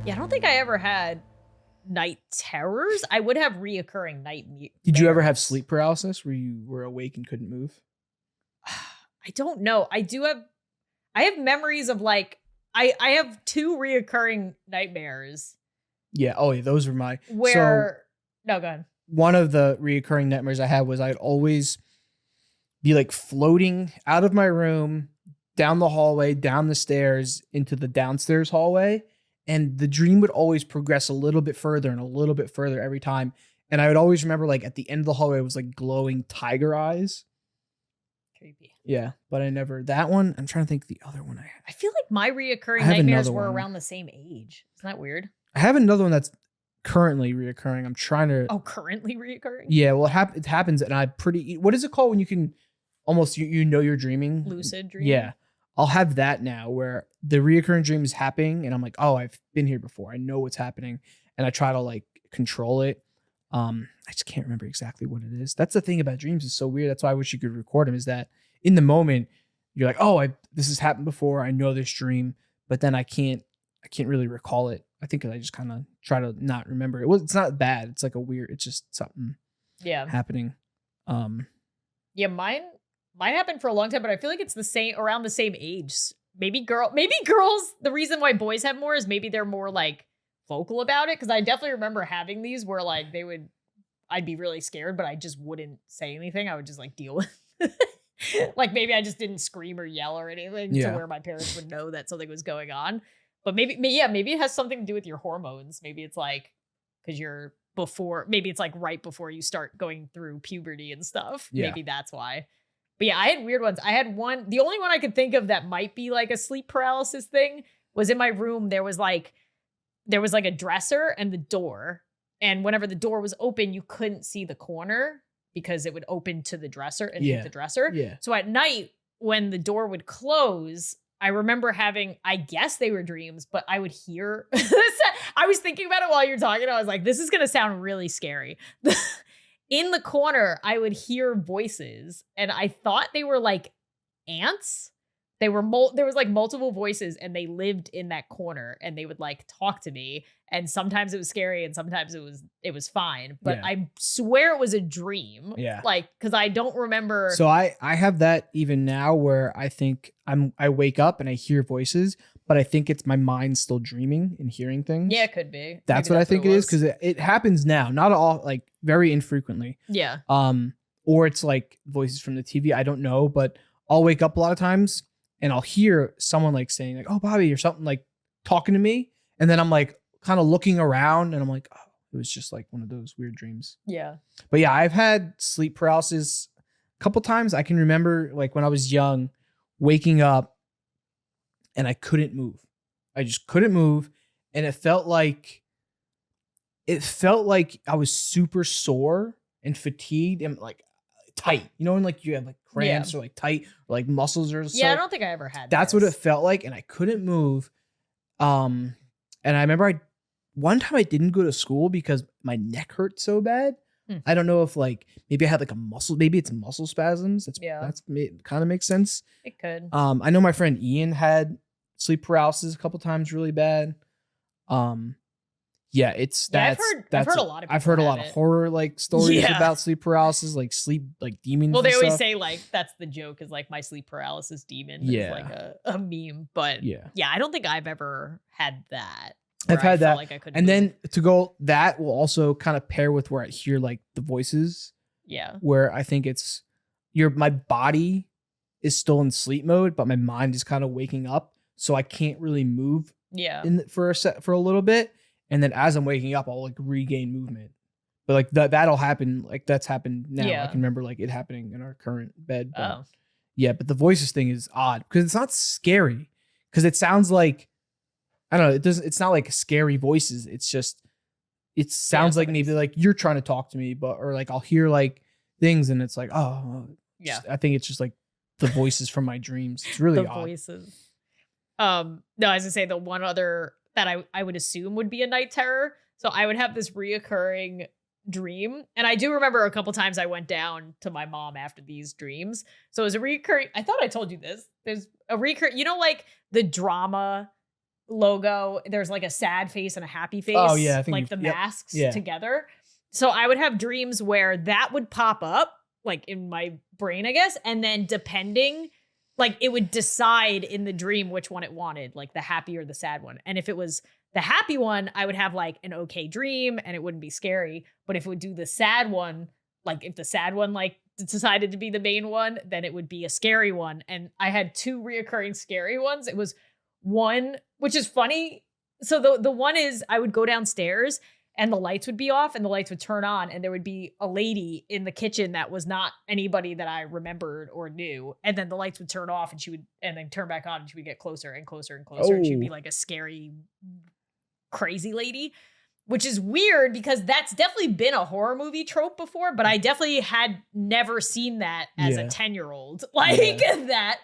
Speaker 1: Yeah, I don't think I ever had night terrors. I would have reoccurring nightmares.
Speaker 2: Did you ever have sleep paralysis where you were awake and couldn't move?
Speaker 1: I don't know. I have memories of like, I have 2 reoccurring nightmares.
Speaker 2: Yeah. Oh, yeah. Those were my.
Speaker 1: No, go ahead.
Speaker 2: One of the reoccurring nightmares I had was I'd always be like floating out of my room, down the hallway, down the stairs, into the downstairs hallway. And the dream would always progress a little bit further and a little bit further every time. And I would always remember like at the end of the hallway was like glowing tiger eyes.
Speaker 1: Creepy.
Speaker 2: Yeah, but I never, that one, I'm trying to think the other one I had.
Speaker 1: I feel like my reoccurring nightmares were around the same age. Isn't that weird?
Speaker 2: I have another one that's currently reoccurring. I'm trying to.
Speaker 1: Oh, currently reoccurring?
Speaker 2: Yeah, well, it happens and I what is it called when you can almost, you know you're dreaming?
Speaker 1: Lucid dreaming?
Speaker 2: Yeah. I'll have that now where the reoccurring dream is happening and I'm like, oh, I've been here before. I know what's happening. And I try to like control it. I just can't remember exactly what it is. That's the thing about dreams is so weird. That's why I wish you could record them is that in the moment you're like, oh, this has happened before. I know this dream, but then I can't really recall it. I think I just kind of try to not remember it. It's not bad. It's like it's just something happening.
Speaker 1: Yeah, mine happened for a long time, but I feel like it's around the same age. Maybe girls, the reason why boys have more is maybe they're more like vocal about it. Cause I definitely remember having these where like I'd be really scared, but I just wouldn't say anything. I would just like deal with like maybe I just didn't scream or yell or anything to where my parents would know that something was going on. But maybe it has something to do with your hormones. Maybe it's like, cause maybe it's like right before you start going through puberty and stuff. Yeah. Maybe that's why. But yeah, I had weird ones. I had one, the only one I could think of that might be like a sleep paralysis thing was in my room. There was like a dresser and the door. And whenever the door was open, you couldn't see the corner because it would open to the dresser and hit the dresser. Yeah. So at night when the door would close, I remember having, I guess they were dreams, but I would hear, I was thinking about it while you're talking. I was like, this is going to sound really scary. In the corner, I would hear voices and I thought they were like ants. They were, there was like multiple voices and they lived in that corner and they would like talk to me. And sometimes it was scary and sometimes it was fine. But I swear it was a dream.
Speaker 2: Yeah.
Speaker 1: Like, cause I don't remember.
Speaker 2: So I have that even now where I think I wake up and I hear voices, but I think it's my mind still dreaming and hearing things.
Speaker 1: Yeah, it could be.
Speaker 2: That's what I think it is. Cause it happens now, not all, like very infrequently.
Speaker 1: Yeah.
Speaker 2: Or it's like voices from the TV. I don't know, but I'll wake up a lot of times and I'll hear someone like saying like, "Oh, Bobby," or something, like talking to me. And then I'm like kind of looking around and I'm like, oh, it was just like one of those weird dreams.
Speaker 1: Yeah.
Speaker 2: But yeah, I've had sleep paralysis a couple times. I can remember like when I was young, waking up and I couldn't move. I just couldn't move. And it felt like I was super sore and fatigued and like tight. You know, when like you have like cramps or like tight or like muscles or something.
Speaker 1: Yeah, I don't think I ever had
Speaker 2: That's what it felt like. And I couldn't move. And I remember one time I didn't go to school because my neck hurt so bad. I don't know if like maybe I had like maybe it's muscle spasms. That's kind of makes sense.
Speaker 1: It could.
Speaker 2: I know my friend Ian had sleep paralysis a couple times really bad. Yeah, I've heard a lot of people I've heard a lot of horror like stories about sleep paralysis, like sleep like demons.
Speaker 1: Well, they always say like that's the joke is like my sleep paralysis demon is like a meme. But yeah, I don't think I've ever had that.
Speaker 2: I've had that.
Speaker 1: Like I couldn't
Speaker 2: and
Speaker 1: move.
Speaker 2: then to go, that will also kind of pair with where I hear like the voices.
Speaker 1: Yeah.
Speaker 2: Where I think it's my body is still in sleep mode, but my mind is kind of waking up. So I can't really move for a little bit. And then as I'm waking up, I'll like regain movement. But like that'll happen. Like that's happened now. I can remember like it happening in our current bed. But yeah, but the voices thing is odd because it's not scary. Because it sounds like, I don't know, it's not like scary voices. It's just, it sounds like maybe like you're trying to talk to me, or like I'll hear like things and it's like, oh yeah. I think it's just like the voices from my dreams. It's really odd.
Speaker 1: Voices. No, as I say, the one other that I would assume would be a night terror. So I would have this reoccurring dream. And I do remember a couple times I went down to my mom after these dreams. So it was a recurring, I thought I told you this. There's a recurring, you know, like the drama logo, there's like a sad face and a happy face.
Speaker 2: Oh yeah. I think
Speaker 1: like the masks together. So I would have dreams where that would pop up like in my brain, I guess. And then depending, like it would decide in the dream which one it wanted, like the happy or the sad one. And if it was the happy one, I would have like an okay dream and it wouldn't be scary. But if it would do the sad one, like if the sad one like decided to be the main one, then it would be a scary one. And I had two reoccurring scary ones. It was one, which is funny. So the one is I would go downstairs and the lights would be off and the lights would turn on and there would be a lady in the kitchen that was not anybody that I remembered or knew. And then the lights would turn off and she would, and then turn back on and she would get closer and closer and closer. And she'd be like a scary, crazy lady, which is weird because that's definitely been a horror movie trope before, but I definitely had never seen that as a 10-year-old like that.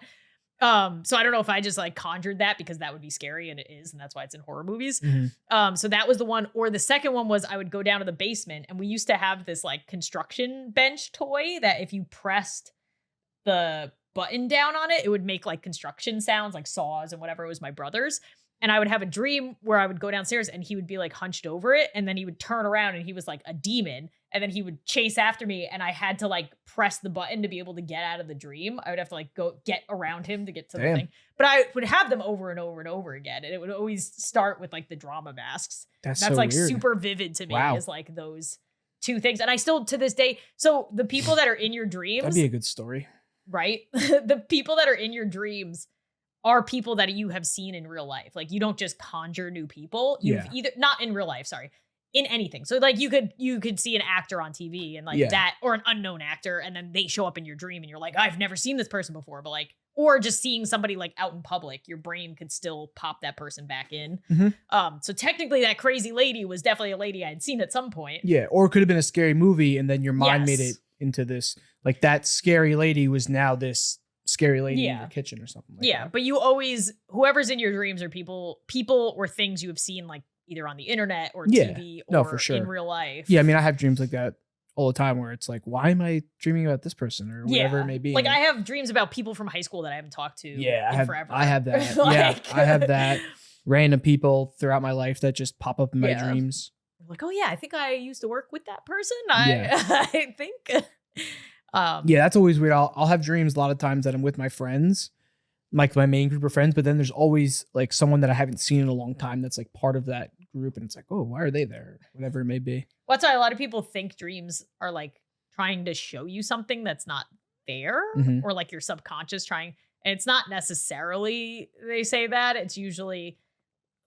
Speaker 1: So I don't know if I just like conjured that because that would be scary and it is, and that's why it's in horror movies. Mm-hmm. So that was the one. Or the second one was I would go down to the basement and we used to have this like construction bench toy that if you pressed the button down on it, it would make like construction sounds like saws and whatever. It was my brother's. And I would have a dream where I would go downstairs and he would be like hunched over it. And then he would turn around and he was like a demon. And then he would chase after me. And I had to like press the button to be able to get out of the dream. I would have to like go get around him to get to the thing. But I would have them over and over and over again. And it would always start with like the drama masks. That's so like weird. Super vivid to me is like those two things. And I still to this day. So the people that are in your dreams.
Speaker 2: That'd be a good story.
Speaker 1: Right? The people that are in your dreams are people that you have seen in real life. Like you don't just conjure new people. You've either not in real life, sorry, in anything. So like you could see an actor on TV and like that, or an unknown actor, and then they show up in your dream and you're like, I've never seen this person before. But like, or just seeing somebody like out in public, your brain could still pop that person back in. Mm-hmm. So technically that crazy lady was definitely a lady I had seen at some point.
Speaker 2: Yeah. Or it could have been a scary movie and then your mind made it into this, like that scary lady was now this scary lady in
Speaker 1: Yeah.
Speaker 2: your kitchen or something like
Speaker 1: Yeah,
Speaker 2: that.
Speaker 1: but you always, whoever's in your dreams are people or things you have seen like either on the internet or
Speaker 2: Yeah.
Speaker 1: TV or
Speaker 2: No, for sure.
Speaker 1: in real life.
Speaker 2: Yeah, I mean, I have dreams like that all the time where it's like, why am I dreaming about this person or whatever it may be?
Speaker 1: Like I have dreams about people from high school that I haven't talked to in forever.
Speaker 2: I have that.
Speaker 1: Like-
Speaker 2: Yeah, I have that. Random people throughout my life that just pop up in my
Speaker 1: Yeah.
Speaker 2: dreams.
Speaker 1: Like, oh yeah, I think I used to work with that person.
Speaker 2: Yeah.
Speaker 1: I think.
Speaker 2: Yeah, that's always weird. I'll have dreams a lot of times that I'm with my friends, like my main group of friends, but then there's always like someone that I haven't seen in a long time that's like part of that group, and it's like, oh, why are they there? Whatever it may be.
Speaker 1: That's why a lot of people think dreams are like trying to show you something that's not there,
Speaker 2: Mhm.
Speaker 1: or like your subconscious trying. And it's not necessarily they say that. It's usually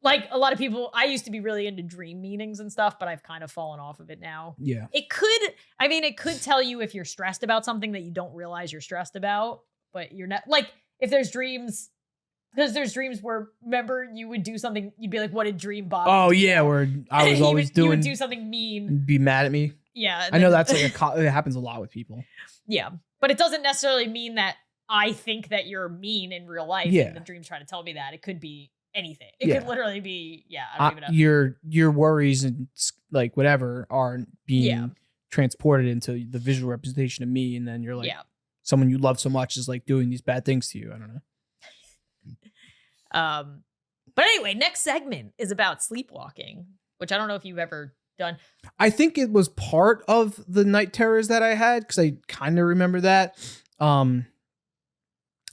Speaker 1: like a lot of people. I used to be really into dream meanings and stuff, but I've kind of fallen off of it now.
Speaker 2: Yeah.
Speaker 1: It could tell you if you're stressed about something that you don't realize you're stressed about, but you're not. Like if there's dreams, because there's dreams where, remember, you would do something, you'd be like, what did dream Bob
Speaker 2: Oh
Speaker 1: do
Speaker 2: yeah,
Speaker 1: now?"
Speaker 2: where I was
Speaker 1: You
Speaker 2: always
Speaker 1: would- you would
Speaker 2: doing
Speaker 1: do something mean.
Speaker 2: and be mad at me.
Speaker 1: Yeah. and
Speaker 2: I know
Speaker 1: then-
Speaker 2: that's like it happens a lot with people.
Speaker 1: Yeah. But it doesn't necessarily mean that I think that you're mean in real life.
Speaker 2: Yeah.
Speaker 1: And the dream's trying to tell me that. It could be anything. It
Speaker 2: Yeah.
Speaker 1: could literally be, I don't even know.
Speaker 2: Your worries and like whatever are being
Speaker 1: Yeah.
Speaker 2: transported into the visual representation of me, and then you're like someone you love so much is like doing these bad things to you. I don't know.
Speaker 1: But anyway, next segment is about sleepwalking, which I don't know if you've ever done.
Speaker 2: I think it was part of the night terrors that I had because I kind of remember that.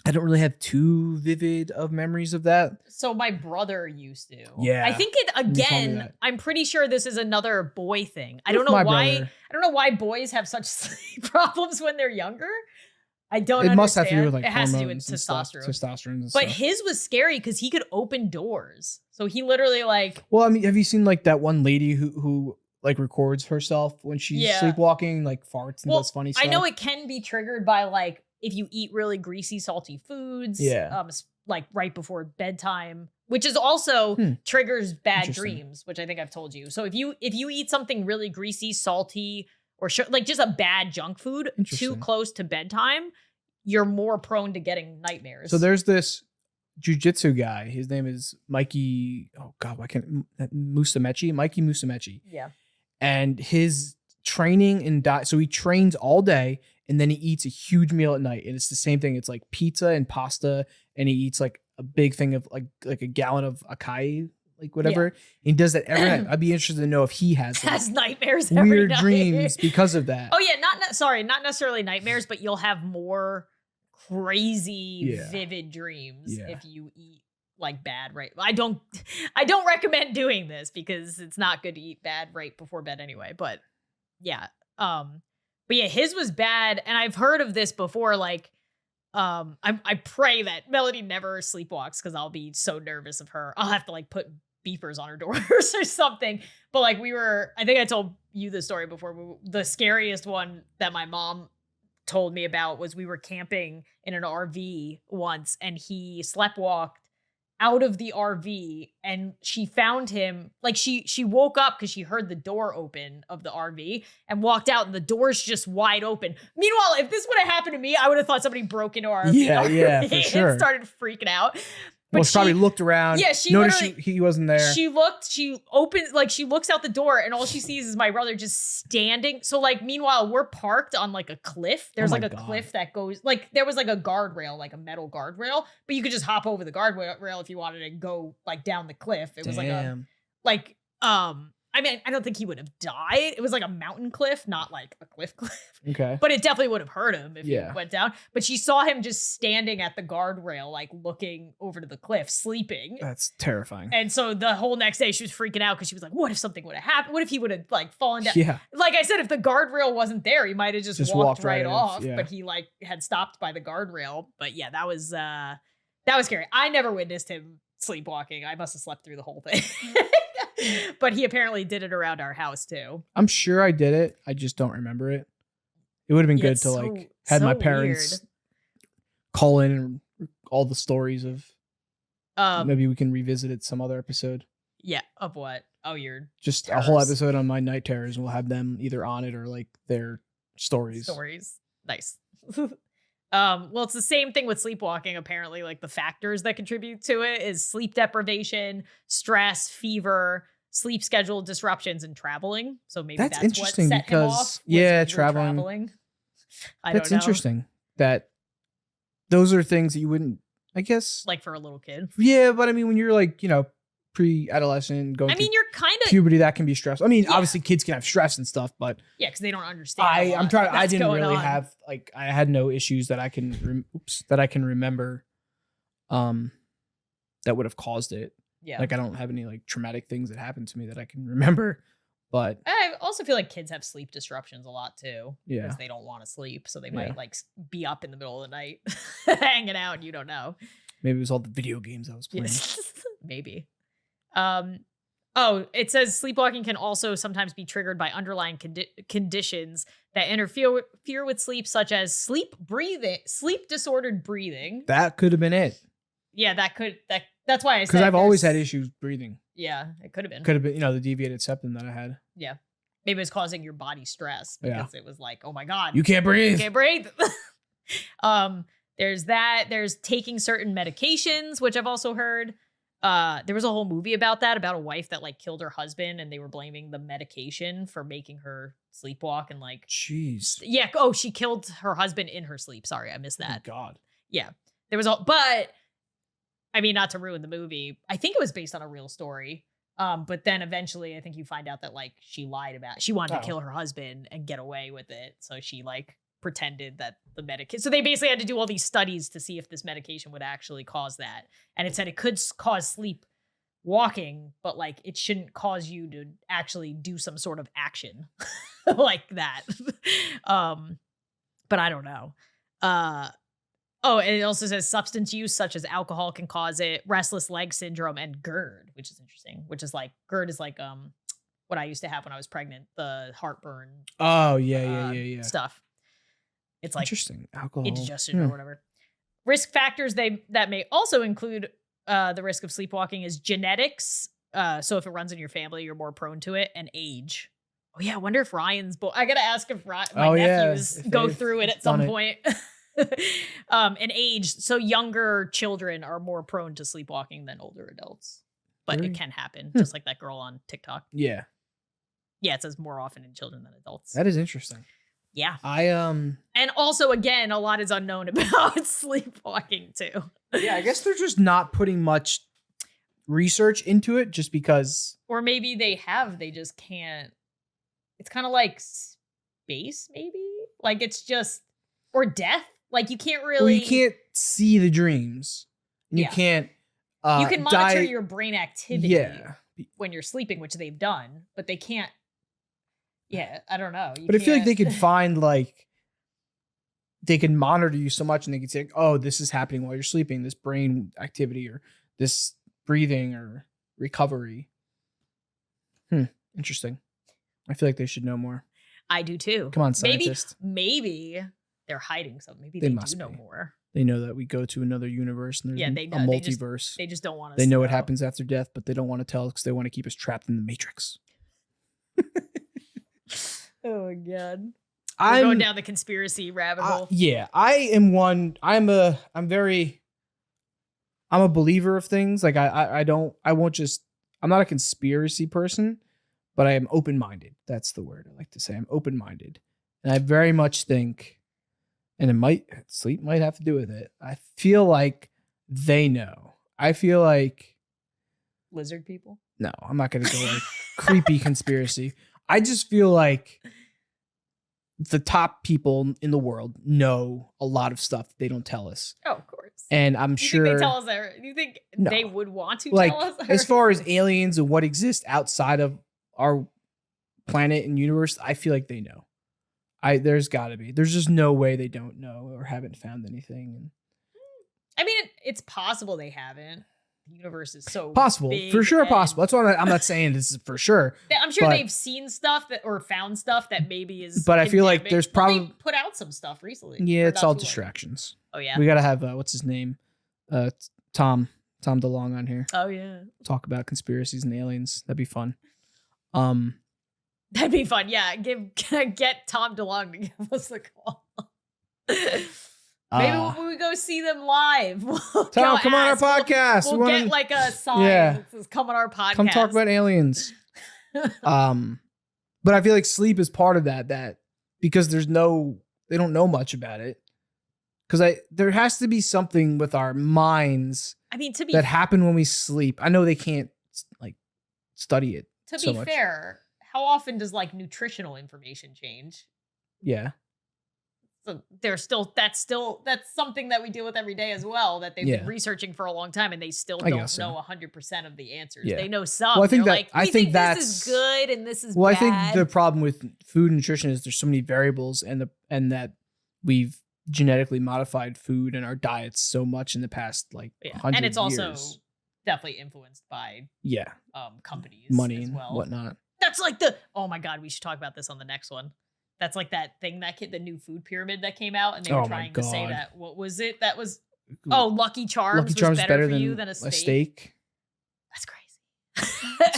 Speaker 2: I don't really have too vivid of memories of that.
Speaker 1: So my brother used to.
Speaker 2: Yeah.
Speaker 1: I think it
Speaker 2: told me
Speaker 1: again,
Speaker 2: that.
Speaker 1: I'm pretty sure this is another boy thing. I
Speaker 2: With
Speaker 1: don't know
Speaker 2: my
Speaker 1: why.
Speaker 2: brother.
Speaker 1: I don't know why boys have such sleep problems when they're younger. I don't
Speaker 2: It must have to do with
Speaker 1: understand.
Speaker 2: like
Speaker 1: it has to do with
Speaker 2: hormones and stuff,
Speaker 1: testosterone.
Speaker 2: testosterone and
Speaker 1: But
Speaker 2: stuff.
Speaker 1: his was scary because he could open doors. So he literally like
Speaker 2: Well, I mean, have you seen like that one lady who like records herself when she's
Speaker 1: Yeah.
Speaker 2: sleepwalking, like farts and does funny stuff?
Speaker 1: I know it can be triggered by like if you eat really greasy, salty foods.
Speaker 2: Yeah.
Speaker 1: Like right before bedtime, which is also triggers bad
Speaker 2: Interesting.
Speaker 1: dreams, which I think I've told you. So if you eat something really greasy, salty, or like just a bad junk food too
Speaker 2: Interesting.
Speaker 1: close to bedtime, you're more prone to getting nightmares.
Speaker 2: So there's this jujitsu guy. His name is Mikey. Oh God, why can't Musamechi? Mikey Musamechi.
Speaker 1: yeah.
Speaker 2: And his training and diet. So he trains all day and then he eats a huge meal at night. And it's the same thing. It's like pizza and pasta. And he eats like a big thing of like a gallon of acai, like whatever. And he does that every night. I'd be interested to know if he has like,
Speaker 1: Has nightmares every
Speaker 2: weird
Speaker 1: night.
Speaker 2: dreams because of that.
Speaker 1: Oh yeah, not necessarily nightmares, but you'll have more crazy,
Speaker 2: Yeah.
Speaker 1: vivid dreams
Speaker 2: Yeah.
Speaker 1: if you eat like bad right. I don't recommend doing this because it's not good to eat bad right before bed anyway. But yeah, but yeah, his was bad, and I've heard of this before. Like, I pray that Melody never sleepwalks because I'll be so nervous of her. I'll have to like put beepers on her doors or something. But like I think I told you the story before. The scariest one that my mom told me about was we were camping in an RV once, and he sleptwalked out of the RV, and she found him like she woke up because she heard the door open of the RV and walked out, and the door's just wide open. Meanwhile, if this would have happened to me, I would have thought somebody broke into our
Speaker 2: Yeah, for
Speaker 1: and
Speaker 2: sure.
Speaker 1: started freaking out.
Speaker 2: Well, she probably looked around.
Speaker 1: Yeah, she
Speaker 2: noticed
Speaker 1: literally-
Speaker 2: he wasn't there.
Speaker 1: She looks out the door, and all she sees is my brother just standing. So like, meanwhile, we're parked on like a cliff. There's
Speaker 2: Oh
Speaker 1: like
Speaker 2: my
Speaker 1: a
Speaker 2: God.
Speaker 1: cliff that goes like there was like a guardrail, like a metal guardrail, but you could just hop over the guardrail if you wanted to go like down the cliff. It was
Speaker 2: Damn.
Speaker 1: I mean, I don't think he would have died. It was like a mountain cliff, not like a cliff.
Speaker 2: Okay.
Speaker 1: But it definitely would have hurt him if
Speaker 2: Yeah.
Speaker 1: he went down. But she saw him just standing at the guardrail, like looking over to the cliff, sleeping.
Speaker 2: That's terrifying.
Speaker 1: And so the whole next day she was freaking out because she was like, what if something would have happened? What if he would have like fallen down?
Speaker 2: Yeah.
Speaker 1: Like I said, if the guardrail wasn't there, he might have just walked right off.
Speaker 2: yeah.
Speaker 1: But he like had stopped by the guardrail. But yeah, that was scary. I never witnessed him sleepwalking. I must have slept through the whole thing. But he apparently did it around our house too.
Speaker 2: I'm sure I did it. I just don't remember it. It would have been
Speaker 1: Yeah,
Speaker 2: good
Speaker 1: it's
Speaker 2: to
Speaker 1: so-
Speaker 2: like had
Speaker 1: so
Speaker 2: my parents
Speaker 1: weird.
Speaker 2: call in and all the stories of.
Speaker 1: Um,
Speaker 2: Maybe we can revisit it some other episode.
Speaker 1: yeah, of what? Oh, your
Speaker 2: Just a whole
Speaker 1: terrors.
Speaker 2: episode on my night terrors, and we'll have them either on it or like their stories.
Speaker 1: stories. Nice. Well, it's the same thing with sleepwalking. Apparently, like the factors that contribute to it is sleep deprivation, stress, fever, sleep schedule disruptions, and traveling. So maybe
Speaker 2: That's
Speaker 1: that's what
Speaker 2: interesting
Speaker 1: set him off.
Speaker 2: because
Speaker 1: Was when you were
Speaker 2: traveling.
Speaker 1: I
Speaker 2: That's
Speaker 1: don't know.
Speaker 2: interesting. That those are things that you wouldn't, I guess.
Speaker 1: Like for a little kid.
Speaker 2: Yeah, but I mean, when you're like, pre-adolescent, going
Speaker 1: I mean,
Speaker 2: through
Speaker 1: you're kind of
Speaker 2: puberty, that can be stressful. I mean,
Speaker 1: Yeah.
Speaker 2: obviously kids can have stress and stuff, but
Speaker 1: because they don't understand.
Speaker 2: I didn't really
Speaker 1: on.
Speaker 2: have like I had no issues that I can remember that would have caused it.
Speaker 1: Yeah.
Speaker 2: Like I don't have any like traumatic things that happened to me that I can remember. But
Speaker 1: I also feel like kids have sleep disruptions a lot too.
Speaker 2: Yeah.
Speaker 1: Because they don't want to sleep. So they
Speaker 2: Yeah.
Speaker 1: might like be up in the middle of the night hanging out and you don't know.
Speaker 2: maybe it was all the video games I was playing.
Speaker 1: Maybe. It says sleepwalking can also sometimes be triggered by underlying conditions that interfere with sleep, such as sleep disordered breathing.
Speaker 2: That could have been it.
Speaker 1: Yeah, that's why I said
Speaker 2: Because I've always had issues breathing.
Speaker 1: Yeah, it could have been.
Speaker 2: Could have been, the deviated septum that I had.
Speaker 1: Yeah. Maybe it was causing your body stress because it was like, oh my God.
Speaker 2: You can't breathe.
Speaker 1: You can't breathe. There's that. There's taking certain medications, which I've also heard. There was a whole movie about that, about a wife that like killed her husband and they were blaming the medication for making her sleepwalk and like.
Speaker 2: Jeez.
Speaker 1: Yeah. Oh, she killed her husband in her sleep. Sorry, I missed that.
Speaker 2: Oh, God.
Speaker 1: Yeah. There was but I mean, not to ruin the movie. I think it was based on a real story. But then eventually I think you find out that like she lied about she wanted to kill her husband and get away with it. So she like pretended that the medication. So they basically had to do all these studies to see if this medication would actually cause that. And it said it could cause sleep walking, but like it shouldn't cause you to actually do some sort of action like that. But I don't know. And it also says substance use such as alcohol can cause it, restless leg syndrome, and GERD, which is interesting. Which is like GERD is like what I used to have when I was pregnant, the heartburn.
Speaker 2: Oh yeah.
Speaker 1: Stuff. It's like
Speaker 2: interesting. Alcohol,
Speaker 1: indigestion or whatever. Risk factors that may also include the risk of sleepwalking is genetics. So if it runs in your family, you're more prone to it, and age. Oh yeah, I wonder if Ryan's. I gotta ask if my nephews go through it at some point. And age, so younger children are more prone to sleepwalking than older adults, but it can happen, just like that girl on TikTok.
Speaker 2: Yeah,
Speaker 1: it says more often in children than adults.
Speaker 2: That is interesting.
Speaker 1: Yeah,
Speaker 2: and
Speaker 1: also again, a lot is unknown about sleepwalking too.
Speaker 2: Yeah, I guess they're just not putting much research into it, just because,
Speaker 1: or maybe they just can't. It's kind of like space, maybe, like it's just, or death. Like you can't really.
Speaker 2: Well, you can't see the dreams. You can't.
Speaker 1: You can monitor your brain activity.
Speaker 2: Yeah.
Speaker 1: When you're sleeping, which they've done, but they can't. Yeah, I don't know.
Speaker 2: But I feel like they could find they can monitor you so much, and they could say, "Oh, this is happening while you're sleeping. This brain activity, or this breathing, or recovery." Interesting. I feel like they should know more.
Speaker 1: I do too.
Speaker 2: Come on, scientists.
Speaker 1: Maybe they're hiding something. Maybe they do know more.
Speaker 2: They know that we go to another universe and there's
Speaker 1: they know.
Speaker 2: a multiverse.
Speaker 1: They just don't want us.
Speaker 2: They know what happens after death, but they don't want to tell us because they want to keep us trapped in the Matrix.
Speaker 1: Oh my God. We're going down the conspiracy rabbit hole.
Speaker 2: Yeah, I am one. I'm a believer of things. Like I'm not a conspiracy person, but I am open-minded. That's the word I like to say. I'm open-minded. And I very much think, and sleep might have to do with it. I feel like they know. I feel like
Speaker 1: lizard people.
Speaker 2: No, I'm not going to go like creepy conspiracy. I just feel like the top people in the world know a lot of stuff they don't tell us.
Speaker 1: Oh, of course.
Speaker 2: And I'm sure
Speaker 1: think they tell us that. You think they would want to tell us?
Speaker 2: As far as aliens and what exists outside of our planet and universe, I feel like they know. There's got to be. There's just no way they don't know or haven't found anything.
Speaker 1: I mean, it's possible they haven't. The universe is so
Speaker 2: possible,
Speaker 1: big
Speaker 2: for sure. Possible. That's why I'm not saying this is for sure.
Speaker 1: I'm sure they've seen stuff or found stuff that maybe is.
Speaker 2: But I feel like there's probably
Speaker 1: put out some stuff recently.
Speaker 2: Yeah, it's all distractions.
Speaker 1: Oh yeah.
Speaker 2: We gotta have what's his name, Tom DeLonge on here.
Speaker 1: Oh yeah.
Speaker 2: Talk about conspiracies and aliens. That'd be fun.
Speaker 1: That'd be fun. Yeah, get Tom DeLonge to give us a call. Maybe when we go see them live, we'll
Speaker 2: Tom, come on our podcast.
Speaker 1: We'll get like a sign that says "Come on our podcast."
Speaker 2: Come talk about aliens. But I feel like sleep is part of that because they don't know much about it. Because there has to be something with our minds. I mean, that happen when we sleep. I know they can't like study it.
Speaker 1: To be fair, how often does like nutritional information change?
Speaker 2: Yeah.
Speaker 1: So that's something that we deal with every day as well, that they've been researching for a long time, and they still don't know 100% of the answers. Yeah. They know some. Well, I think this is good and this is bad.
Speaker 2: I think the problem with food and nutrition is there's so many variables, and that we've genetically modified food and our diets so much in the past 100 years.
Speaker 1: And it's also definitely influenced by companies,
Speaker 2: money
Speaker 1: as well.
Speaker 2: And whatnot.
Speaker 1: That's like oh my God, we should talk about this on the next one. That's like that thing the new food pyramid that came out, and they were trying to say that, what was it? That was, Lucky Charms was better for you than a steak. That's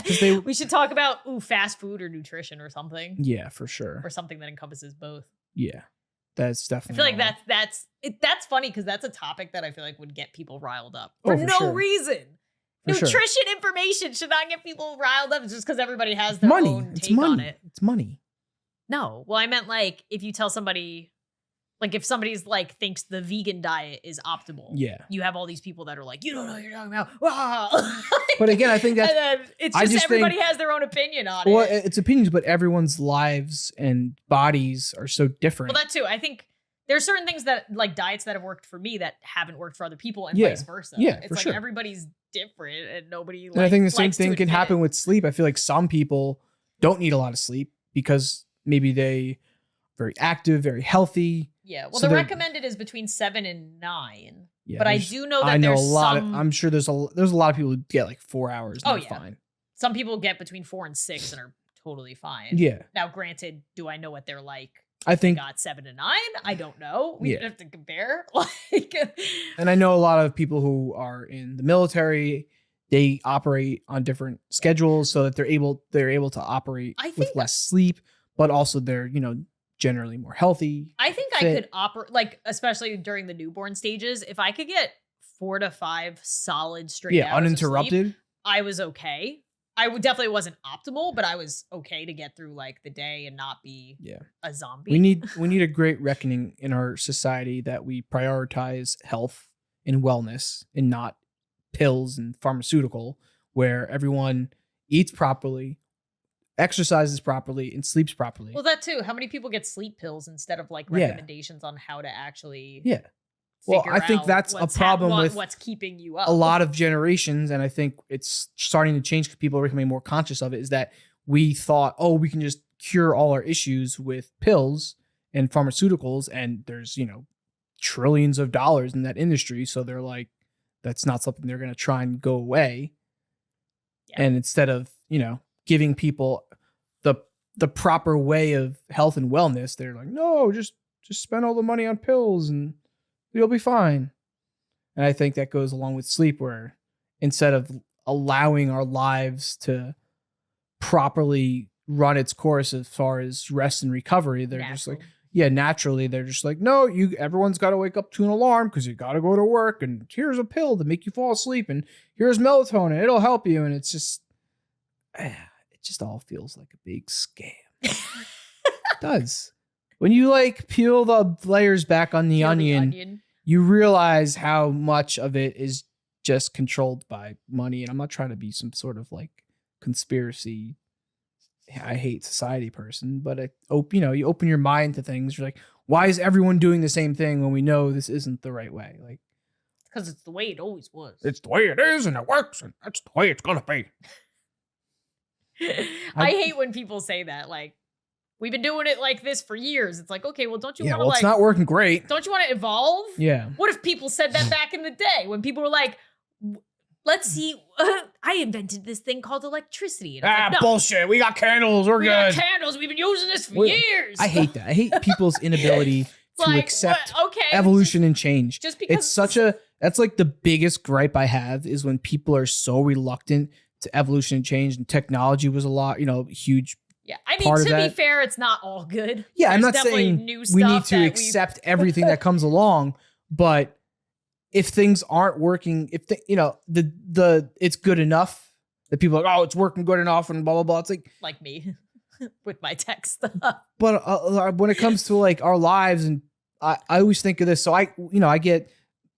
Speaker 1: crazy. We should talk about fast food or nutrition or something.
Speaker 2: Yeah, for sure.
Speaker 1: Or something that encompasses both.
Speaker 2: Yeah, that's definitely.
Speaker 1: I feel like that's funny because that's a topic that I feel like would get people riled up for no reason. Nutrition information should not get people riled up just because everybody has their own take on it.
Speaker 2: It's money.
Speaker 1: No. Well, I meant like if you tell somebody, like if somebody's like thinks the vegan diet is optimal. Yeah. You have all these people that are like, you don't know what you're talking about.
Speaker 2: But again, I think that's,
Speaker 1: it's just everybody has their own opinion on it.
Speaker 2: Well, it's opinions, but everyone's lives and bodies are so different.
Speaker 1: Well, that too. I think there's certain things that like diets that have worked for me that haven't worked for other people, and vice versa.
Speaker 2: Yeah,
Speaker 1: it's like everybody's different, and nobody.
Speaker 2: And I think the same thing can happen with sleep. I feel like some people don't need a lot of sleep because maybe they very active, very healthy.
Speaker 1: Yeah. Well, the recommended is between 7 and 9. Yeah, but I do know that there's
Speaker 2: I'm sure there's a lot of people who get like 4 hours. And they're fine.
Speaker 1: Some people get between 4 and 6 and are totally fine.
Speaker 2: Yeah.
Speaker 1: Now, granted, do I know what they're like?
Speaker 2: I think
Speaker 1: they got 7 to 9. I don't know. We have to compare.
Speaker 2: And I know a lot of people who are in the military. They operate on different schedules so that they're able to operate with less sleep, but also they're generally more healthy.
Speaker 1: I think fit. I could operate, like, especially during the newborn stages, if I could get 4 to 5 solid straight hours
Speaker 2: uninterrupted,
Speaker 1: of sleep, I was okay. I definitely wasn't optimal, but I was okay to get through like the day and not be a zombie.
Speaker 2: We need a great reckoning in our society that we prioritize health and wellness and not pills and pharmaceutical, where everyone eats properly, exercises properly, and sleeps properly.
Speaker 1: Well, that too. How many people get sleep pills instead of like recommendations on how to actually
Speaker 2: well, I think that's a problem with
Speaker 1: what's keeping you up.
Speaker 2: A lot of generations, and I think it's starting to change because people are becoming more conscious of it, is that we thought, we can just cure all our issues with pills and pharmaceuticals, and there's, trillions of dollars in that industry, so they're like, that's not something they're going to try and go away. Yeah. And instead of, giving people the proper way of health and wellness, they're like, no, just spend all the money on pills and you'll be fine. And I think that goes along with sleep, where instead of allowing our lives to properly run its course as far as rest and recovery, they're just like, naturally, they're just like, no, everyone's got to wake up to an alarm because you got to go to work, and here's a pill to make you fall asleep, and here's melatonin, it'll help you. And it's just, it just all feels like a big scam. It does. When you like peel the layers back on the onion, you realize how much of it is just controlled by money. And I'm not trying to be some sort of like conspiracy, I hate society person, but you open your mind to things. You're like, why is everyone doing the same thing when we know this isn't the right way? Like,
Speaker 1: because it's the way it always was.
Speaker 2: It's the way it is, and it works, and that's the way it's gonna be.
Speaker 1: I hate when people say that. Like, we've been doing it like this for years. It's like, okay, well, don't you want to
Speaker 2: it's not working great.
Speaker 1: Don't you want to evolve?
Speaker 2: Yeah.
Speaker 1: What if people said that back in the day when people were like, let's see, I invented this thing called electricity. And like, no.
Speaker 2: Bullshit. We got candles. We're good.
Speaker 1: We got candles. We've been using this for years.
Speaker 2: I hate that. I hate people's inability to accept evolution and change. Just because that's like the biggest gripe I have, is when people are so reluctant to evolution and change, and technology was a lot, huge.
Speaker 1: Yeah, I mean, to be fair, it's not all good.
Speaker 2: Yeah, I'm not saying we need to accept everything that comes along, But if things aren't working, if the it's good enough that people are like, oh, it's working good enough and blah blah blah. It's
Speaker 1: like me with my tech stuff.
Speaker 2: But when it comes to like our lives, and I always think of this. So I get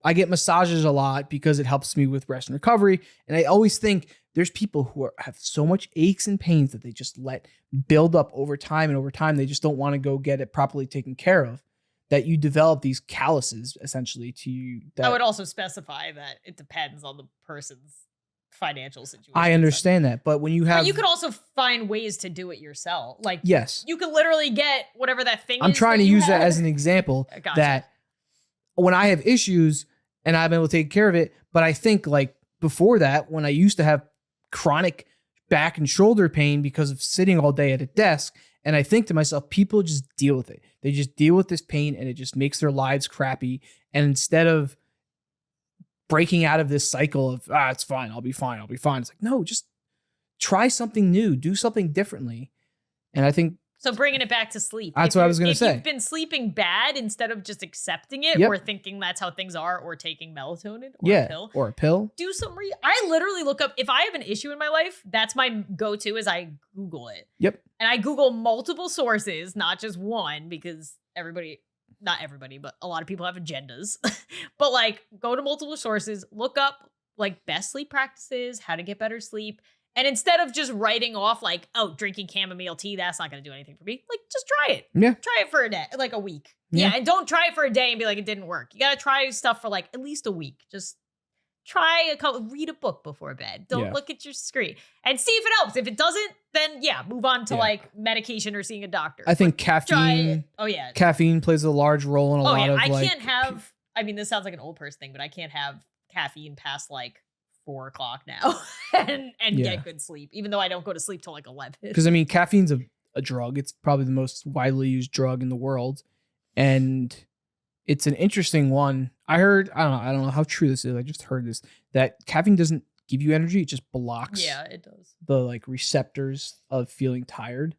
Speaker 2: massages a lot because it helps me with rest and recovery. And I always think there's people who have so much aches and pains that they just let build up over time, and over time they just don't want to go get it properly taken care of. That you develop these calluses essentially to you.
Speaker 1: I would also specify that it depends on the person's financial situation.
Speaker 2: I understand that, but when you have,
Speaker 1: but you could also find ways to do it yourself. Like,
Speaker 2: yes,
Speaker 1: you could literally get whatever that thing is.
Speaker 2: I'm trying to use that as an example that when I have issues and I've been able to take care of it, but I think like before that, when I used to have chronic back and shoulder pain because of sitting all day at a desk, and I think to myself, people just deal with it. They just deal with this pain and it just makes their lives crappy. And instead of breaking out of this cycle of, it's fine, I'll be fine. It's like, no, just try something new, do something differently. And I think.
Speaker 1: So bringing it back to sleep.
Speaker 2: That's what I was going to say.
Speaker 1: If you've been sleeping bad, instead of just accepting it or thinking that's how things are, or taking melatonin or a pill, do some I literally look up, if I have an issue in my life, that's my go-to is I Google it.
Speaker 2: Yep.
Speaker 1: And I Google multiple sources, not just one, because not everybody, but a lot of people have agendas. But like, go to multiple sources, look up like best sleep practices, how to get better sleep. And instead of just writing off like, oh, drinking chamomile tea, that's not going to do anything for me. Like, just try it.
Speaker 2: Yeah.
Speaker 1: Try it for a day, like a week. Yeah. And don't try it for a day and be like, it didn't work. You got to try stuff for like at least a week. Just try read a book before bed. Don't look at your screen and see if it helps. If it doesn't, then move on to like medication or seeing a doctor.
Speaker 2: I think caffeine.
Speaker 1: Oh yeah.
Speaker 2: Caffeine plays a large role in a lot of
Speaker 1: I can't have, I mean, this sounds like an old person thing, but I can't have caffeine past like 4 o'clock now and get good sleep, even though I don't go to sleep till like 11.
Speaker 2: Because I mean, caffeine's a drug. It's probably the most widely used drug in the world. And it's an interesting one. I don't know how true this is. I just heard this, that caffeine doesn't give you energy. It just blocks
Speaker 1: it does.
Speaker 2: The like receptors of feeling tired.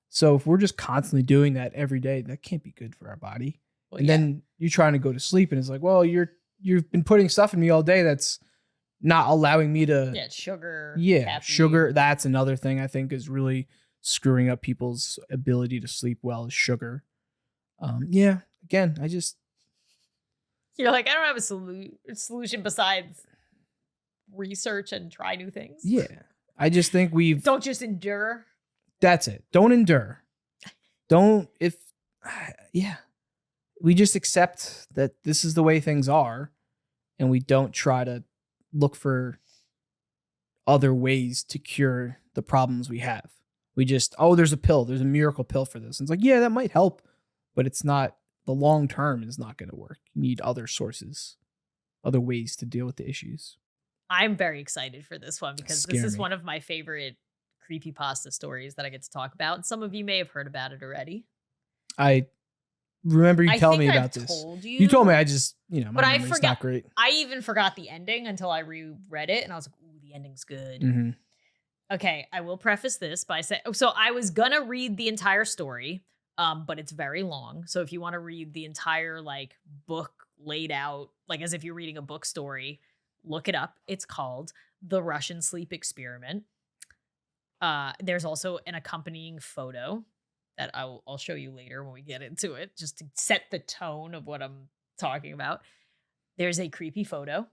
Speaker 2: So if we're just constantly doing that every day, that can't be good for our body. Well, and then you're trying to go to sleep and it's like, well, you've been putting stuff in me all day that's not allowing me to.
Speaker 1: Yeah, sugar.
Speaker 2: Yeah,
Speaker 1: caffeine.
Speaker 2: Sugar. That's another thing I think is really screwing up people's ability to sleep well, is sugar. Again,
Speaker 1: you're like, I don't have a solution besides research and try new things.
Speaker 2: Yeah. I just think
Speaker 1: don't just endure.
Speaker 2: That's it. Don't endure. We just accept that this is the way things are, and we don't try to look for other ways to cure the problems we have. We just, there's a pill. There's a miracle pill for this. And it's like, yeah, that might help, but it's not, the long term is not going to work. You need other sources, other ways to deal with the issues.
Speaker 1: I'm very excited for this one because this is one of my favorite creepypasta stories that I get to talk about. And some of you may have heard about it already.
Speaker 2: I remember you telling me about this. You told me. I just,
Speaker 1: but I forgot.
Speaker 2: Not great.
Speaker 1: I even forgot the ending until I reread it, and I was like, "Ooh, the ending's good."
Speaker 2: Mm-hmm.
Speaker 1: Okay, I will preface this by saying, so I was gonna read the entire story, but it's very long. So if you want to read the entire like book laid out, like as if you're reading a book story, look it up. It's called The Russian Sleep Experiment. There's also an accompanying photo that I'll show you later when we get into it, just to set the tone of what I'm talking about. There's a creepy photo.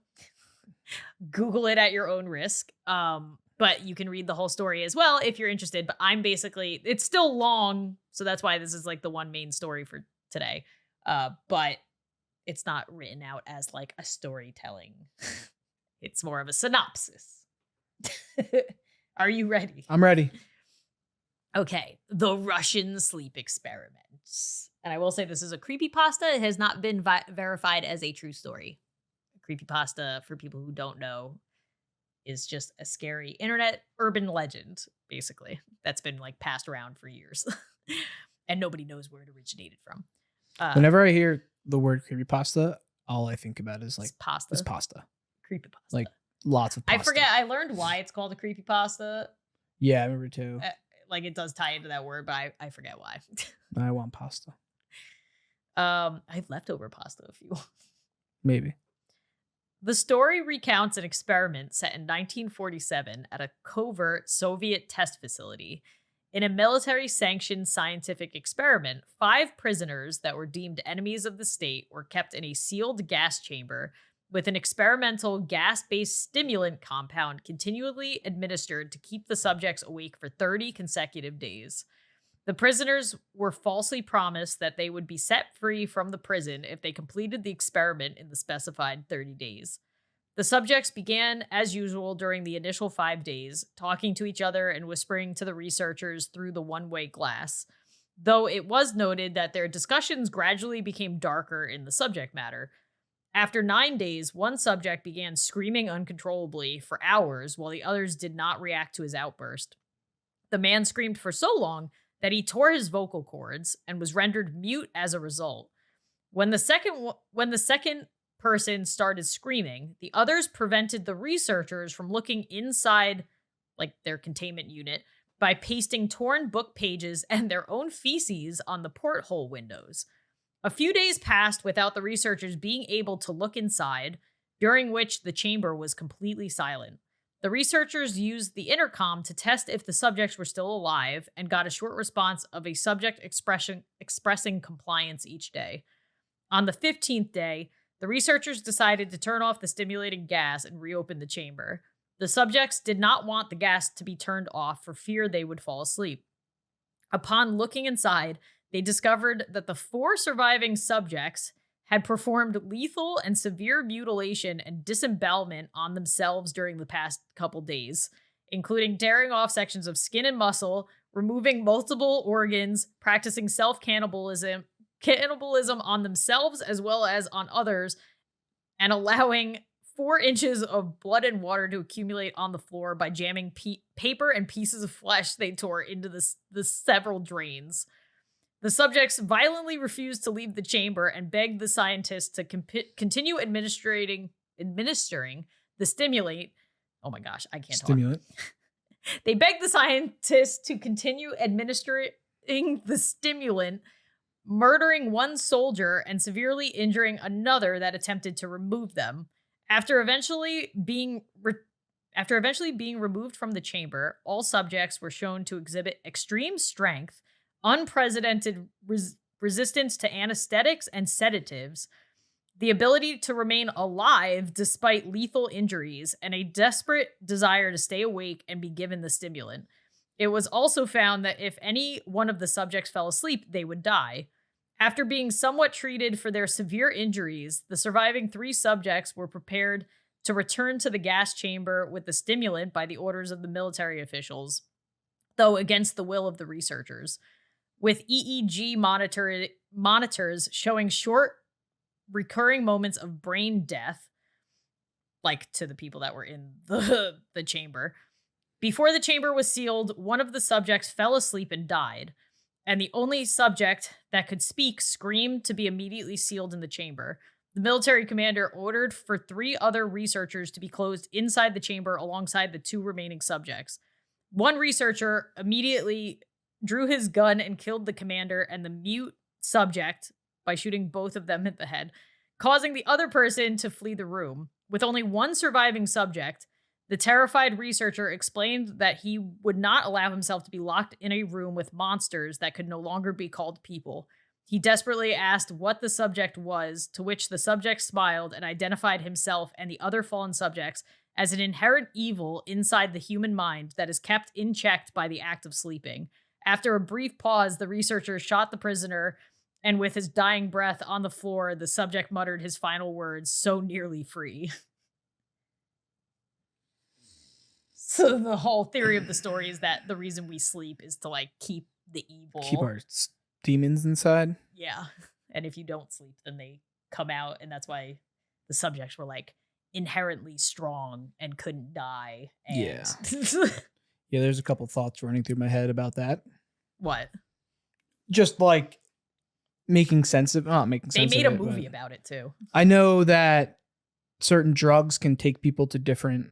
Speaker 1: Google it at your own risk. But you can read the whole story as well if you're interested. But it's still long, so that's why this is like the one main story for today. But it's not written out as like a storytelling. It's more of a synopsis. Are you ready?
Speaker 2: I'm ready.
Speaker 1: Okay, The Russian Sleep Experiment. And I will say this is a creepypasta. It has not been verified as a true story. Creepypasta, for people who don't know, is just a scary internet urban legend, basically, that's been like passed around for years. And nobody knows where it originated from.
Speaker 2: Whenever I hear the word creepypasta, all I think about is like
Speaker 1: pasta.
Speaker 2: Is pasta.
Speaker 1: Creepypasta.
Speaker 2: Like lots of pasta.
Speaker 1: I forget. I learned why it's called a creepypasta.
Speaker 2: Yeah, I remember too.
Speaker 1: Like it does tie into that word, but I forget why.
Speaker 2: I want pasta.
Speaker 1: I have leftover pasta if you want.
Speaker 2: Maybe.
Speaker 1: The story recounts an experiment set in 1947 at a covert Soviet test facility. In a military-sanctioned scientific experiment, 5 prisoners that were deemed enemies of the state were kept in a sealed gas chamber with an experimental gas-based stimulant compound continually administered to keep the subjects awake for 30 consecutive days. The prisoners were falsely promised that they would be set free from the prison if they completed the experiment in the specified 30 days. The subjects began, as usual, during the initial 5 days, talking to each other and whispering to the researchers through the one-way glass, though it was noted that their discussions gradually became darker in the subject matter. After 9 days, one subject began screaming uncontrollably for hours while the others did not react to his outburst. The man screamed for so long that he tore his vocal cords and was rendered mute as a result. When the second person started screaming, the others prevented the researchers from looking inside their containment unit by pasting torn book pages and their own feces on the porthole windows. A few days passed without the researchers being able to look inside, during which the chamber was completely silent. The researchers used the intercom to test if the subjects were still alive and got a short response of a subject expressing compliance each day. On the 15th day, the researchers decided to turn off the stimulating gas and reopen the chamber. The subjects did not want the gas to be turned off for fear they would fall asleep. Upon looking inside, they discovered that the 4 surviving subjects had performed lethal and severe mutilation and disembowelment on themselves during the past couple days, including tearing off sections of skin and muscle, removing multiple organs, practicing self-cannibalism on themselves as well as on others, and allowing 4 inches of blood and water to accumulate on the floor by jamming paper and pieces of flesh they tore into the several drains. The subjects violently refused to leave the chamber and begged the scientists to continue administering the stimulant. Oh my gosh, I can't
Speaker 2: Stimulant.
Speaker 1: talk. They begged the scientists to continue administering the stimulant, murdering one soldier and severely injuring another that attempted to remove them. After eventually being removed from the chamber, all subjects were shown to exhibit extreme strength, unprecedented resistance to anesthetics and sedatives, the ability to remain alive despite lethal injuries, and a desperate desire to stay awake and be given the stimulant. It was also found that if any one of the subjects fell asleep, they would die. After being somewhat treated for their severe injuries, the surviving 3 subjects were prepared to return to the gas chamber with the stimulant by the orders of the military officials, though against the will of the researchers, with EEG monitors showing short, recurring moments of brain death, to the people that were in the chamber. Before the chamber was sealed, one of the subjects fell asleep and died, and the only subject that could speak screamed to be immediately sealed in the chamber. The military commander ordered for 3 other researchers to be closed inside the chamber alongside the 2 remaining subjects. One researcher immediately drew his gun and killed the commander and the mute subject by shooting both of them in the head, causing the other person to flee the room. With only one surviving subject, the terrified researcher explained that he would not allow himself to be locked in a room with monsters that could no longer be called people. He desperately asked what the subject was, to which the subject smiled and identified himself and the other fallen subjects as an inherent evil inside the human mind that is kept in check by the act of sleeping. After a brief pause, the researcher shot the prisoner, and with his dying breath on the floor, the subject muttered his final words, "So nearly free." So the whole theory of the story is that the reason we sleep is to keep the evil.
Speaker 2: Keep our demons inside.
Speaker 1: Yeah. And if you don't sleep, then they come out, and that's why the subjects were inherently strong and couldn't die. And
Speaker 2: yeah. Yeah, there's a couple thoughts running through my head about that.
Speaker 1: What?
Speaker 2: Just making sense of not making sense.
Speaker 1: They made a movie about it too.
Speaker 2: I know that certain drugs can take people to different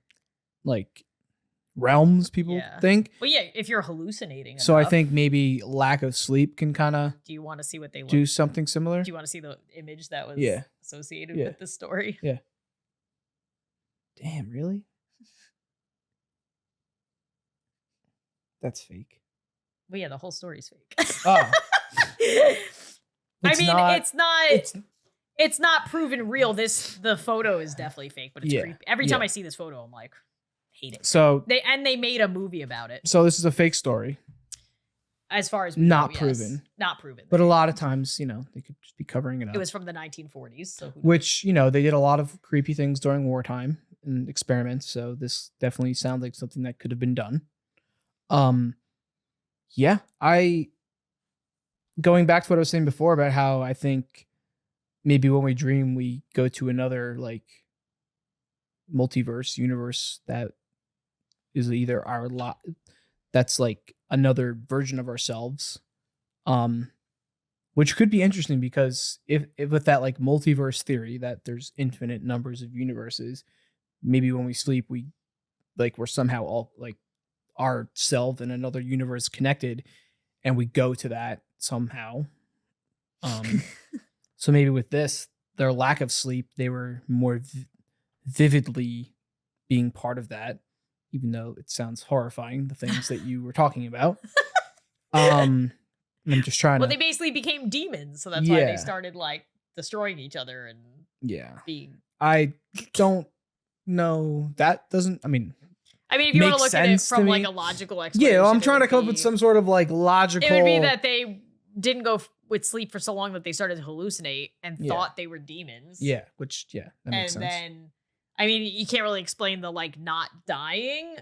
Speaker 2: realms people
Speaker 1: Yeah.
Speaker 2: think.
Speaker 1: Well, yeah, if you're hallucinating
Speaker 2: So I
Speaker 1: enough,
Speaker 2: think maybe lack of sleep can kind of
Speaker 1: do you want to see what they look?
Speaker 2: do something similar.
Speaker 1: Do you want to see the image that was
Speaker 2: Yeah.
Speaker 1: associated
Speaker 2: Yeah.
Speaker 1: with the story?
Speaker 2: Yeah. Damn, really? That's fake.
Speaker 1: Well, yeah, the whole story's fake.
Speaker 2: Oh.
Speaker 1: I mean,
Speaker 2: not-
Speaker 1: it's not proven real. The photo is definitely fake, but it's
Speaker 2: Yeah,
Speaker 1: creepy. Every time
Speaker 2: yeah.
Speaker 1: I see this photo, I'm like, hate it.
Speaker 2: So
Speaker 1: They made a movie about it.
Speaker 2: so this is a fake story,
Speaker 1: As far as we
Speaker 2: not
Speaker 1: know,
Speaker 2: proven.
Speaker 1: yes. Not proven.
Speaker 2: but a lot of times, they could just be covering it up.
Speaker 1: It was from the 1940s, so who knows?
Speaker 2: Which, they did a lot of creepy things during wartime and experiments, so this definitely sounds like something that could have been done. Yeah, going back to what I was saying before about how I think maybe when we dream we go to another like multiverse universe that is either our lot that's like another version of ourselves, which could be interesting because if with that like multiverse theory that there's infinite numbers of universes, maybe when we sleep we're somehow all like ourselves in another universe connected and we go to that somehow. So maybe with this, their lack of sleep, they were more vividly being part of that, even though it sounds horrifying, the things that you were talking about. I'm just trying
Speaker 1: Well,
Speaker 2: to.
Speaker 1: they basically became demons, so that's why they
Speaker 2: Yeah.
Speaker 1: started like destroying each other and
Speaker 2: Yeah.
Speaker 1: being.
Speaker 2: I don't know. That doesn't, I mean,
Speaker 1: I mean, if you want to
Speaker 2: makes
Speaker 1: look at it
Speaker 2: sense
Speaker 1: from
Speaker 2: to
Speaker 1: like
Speaker 2: me.
Speaker 1: a logical explanation,
Speaker 2: yeah, well, I'm
Speaker 1: it
Speaker 2: trying to
Speaker 1: would
Speaker 2: come up with
Speaker 1: be-
Speaker 2: some sort of like logical.
Speaker 1: It would be that they didn't go with sleep for so long that they started to hallucinate and
Speaker 2: Yeah.
Speaker 1: thought they were demons.
Speaker 2: Yeah, that makes
Speaker 1: And
Speaker 2: sense.
Speaker 1: then, I mean, you can't really explain the like not dying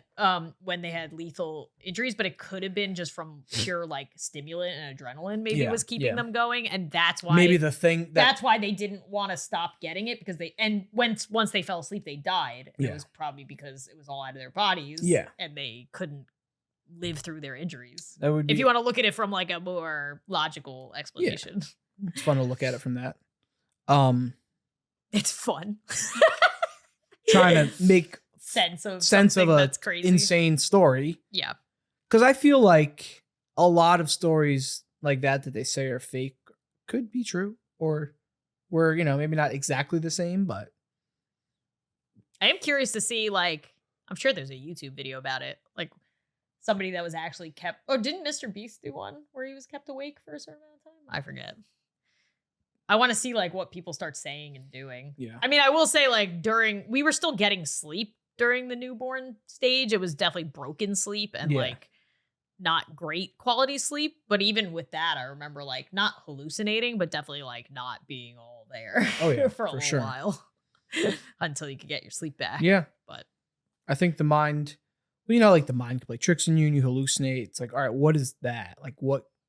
Speaker 1: when they had lethal injuries, but it could have been just from pure like stimulant and adrenaline. Maybe
Speaker 2: Yeah,
Speaker 1: was keeping
Speaker 2: yeah.
Speaker 1: them going, and that's why
Speaker 2: Maybe the thing
Speaker 1: that's why they didn't want to stop getting it because once they fell asleep they died. And
Speaker 2: Yeah.
Speaker 1: It was probably because it was all out of their bodies.
Speaker 2: Yeah.
Speaker 1: And they couldn't live through their injuries.
Speaker 2: that would be
Speaker 1: If you want to look at it from like a more logical explanation,
Speaker 2: it's fun to look at it from that.
Speaker 1: it's fun.
Speaker 2: Trying to make
Speaker 1: sense of
Speaker 2: sense of
Speaker 1: something
Speaker 2: a
Speaker 1: that's crazy.
Speaker 2: insane story.
Speaker 1: Yeah.
Speaker 2: Because I feel like a lot of stories like that they say are fake could be true or were, maybe not exactly the same, but
Speaker 1: I am curious to see, like, I'm sure there's a YouTube video about it. Like, somebody that was actually kept. Oh, didn't Mr. Beast do one where he was kept awake for a certain amount of time? I forget. I want to see, like, what people start saying and doing.
Speaker 2: yeah.
Speaker 1: I mean, I will say, like, we were still getting sleep during the newborn stage. It was definitely broken sleep and,
Speaker 2: Yeah.
Speaker 1: like, not great quality sleep. But even with that, I remember, like, not hallucinating, but definitely, like, not being all there
Speaker 2: Oh, yeah,
Speaker 1: for a
Speaker 2: for
Speaker 1: little
Speaker 2: sure.
Speaker 1: while until you could get your sleep back.
Speaker 2: Yeah.
Speaker 1: But
Speaker 2: I think the mind, like the mind can play tricks on you and you hallucinate. It's like, all right, what is that? Like,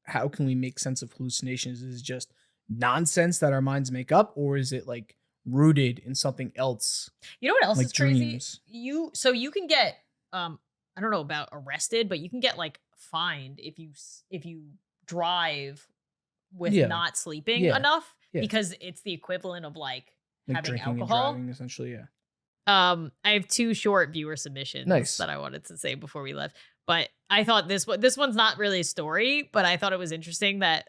Speaker 2: how can we make sense of hallucinations? Is it just nonsense that our minds make up, or is it like rooted in something else?
Speaker 1: you know what else
Speaker 2: Like
Speaker 1: is crazy?
Speaker 2: dreams.
Speaker 1: You can get I don't know about arrested, but you can get like fined if you drive with
Speaker 2: Yeah.
Speaker 1: not sleeping
Speaker 2: Yeah.
Speaker 1: enough
Speaker 2: Yeah.
Speaker 1: because it's the equivalent of like having
Speaker 2: drinking
Speaker 1: alcohol.
Speaker 2: and driving, essentially. Yeah.
Speaker 1: I have two short viewer submissions
Speaker 2: Nice.
Speaker 1: that I wanted to say before we left. But I thought this one's not really a story, but I thought it was interesting that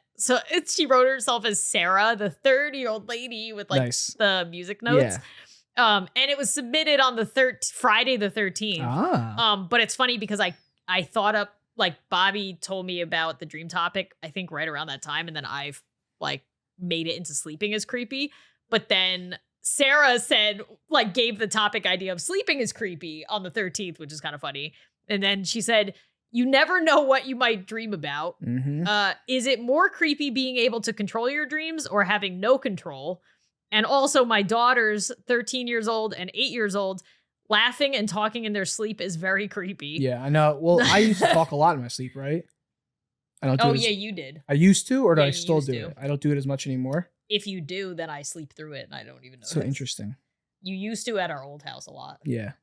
Speaker 1: she wrote herself as Sarah, the 30-year-old lady with like
Speaker 2: Nice.
Speaker 1: the music notes.
Speaker 2: Yeah.
Speaker 1: And it was submitted on the Friday the 13th.
Speaker 2: Ah.
Speaker 1: But it's funny because I thought up like Bobby told me about the dream topic, I think right around that time, and then I've like made it into sleeping is creepy. But then Sarah said, like, gave the topic idea of sleeping is creepy on the 13th, which is kind of funny. And then she said, you never know what you might dream about.
Speaker 2: Mm-hmm.
Speaker 1: Is it more creepy being able to control your dreams or having no control? And also my daughters, 13 years old and 8 years old, laughing and talking in their sleep is very creepy.
Speaker 2: Yeah, I know. Well, I used to talk a lot in my sleep, right? I don't do
Speaker 1: Oh,
Speaker 2: it as-
Speaker 1: yeah, you did.
Speaker 2: I used to, or do
Speaker 1: Yeah,
Speaker 2: I
Speaker 1: you
Speaker 2: still
Speaker 1: used
Speaker 2: do
Speaker 1: to.
Speaker 2: it? I don't do it as much anymore.
Speaker 1: If you do, then I sleep through it and I don't even know.
Speaker 2: So interesting.
Speaker 1: You used to at our old house a lot.
Speaker 2: Yeah.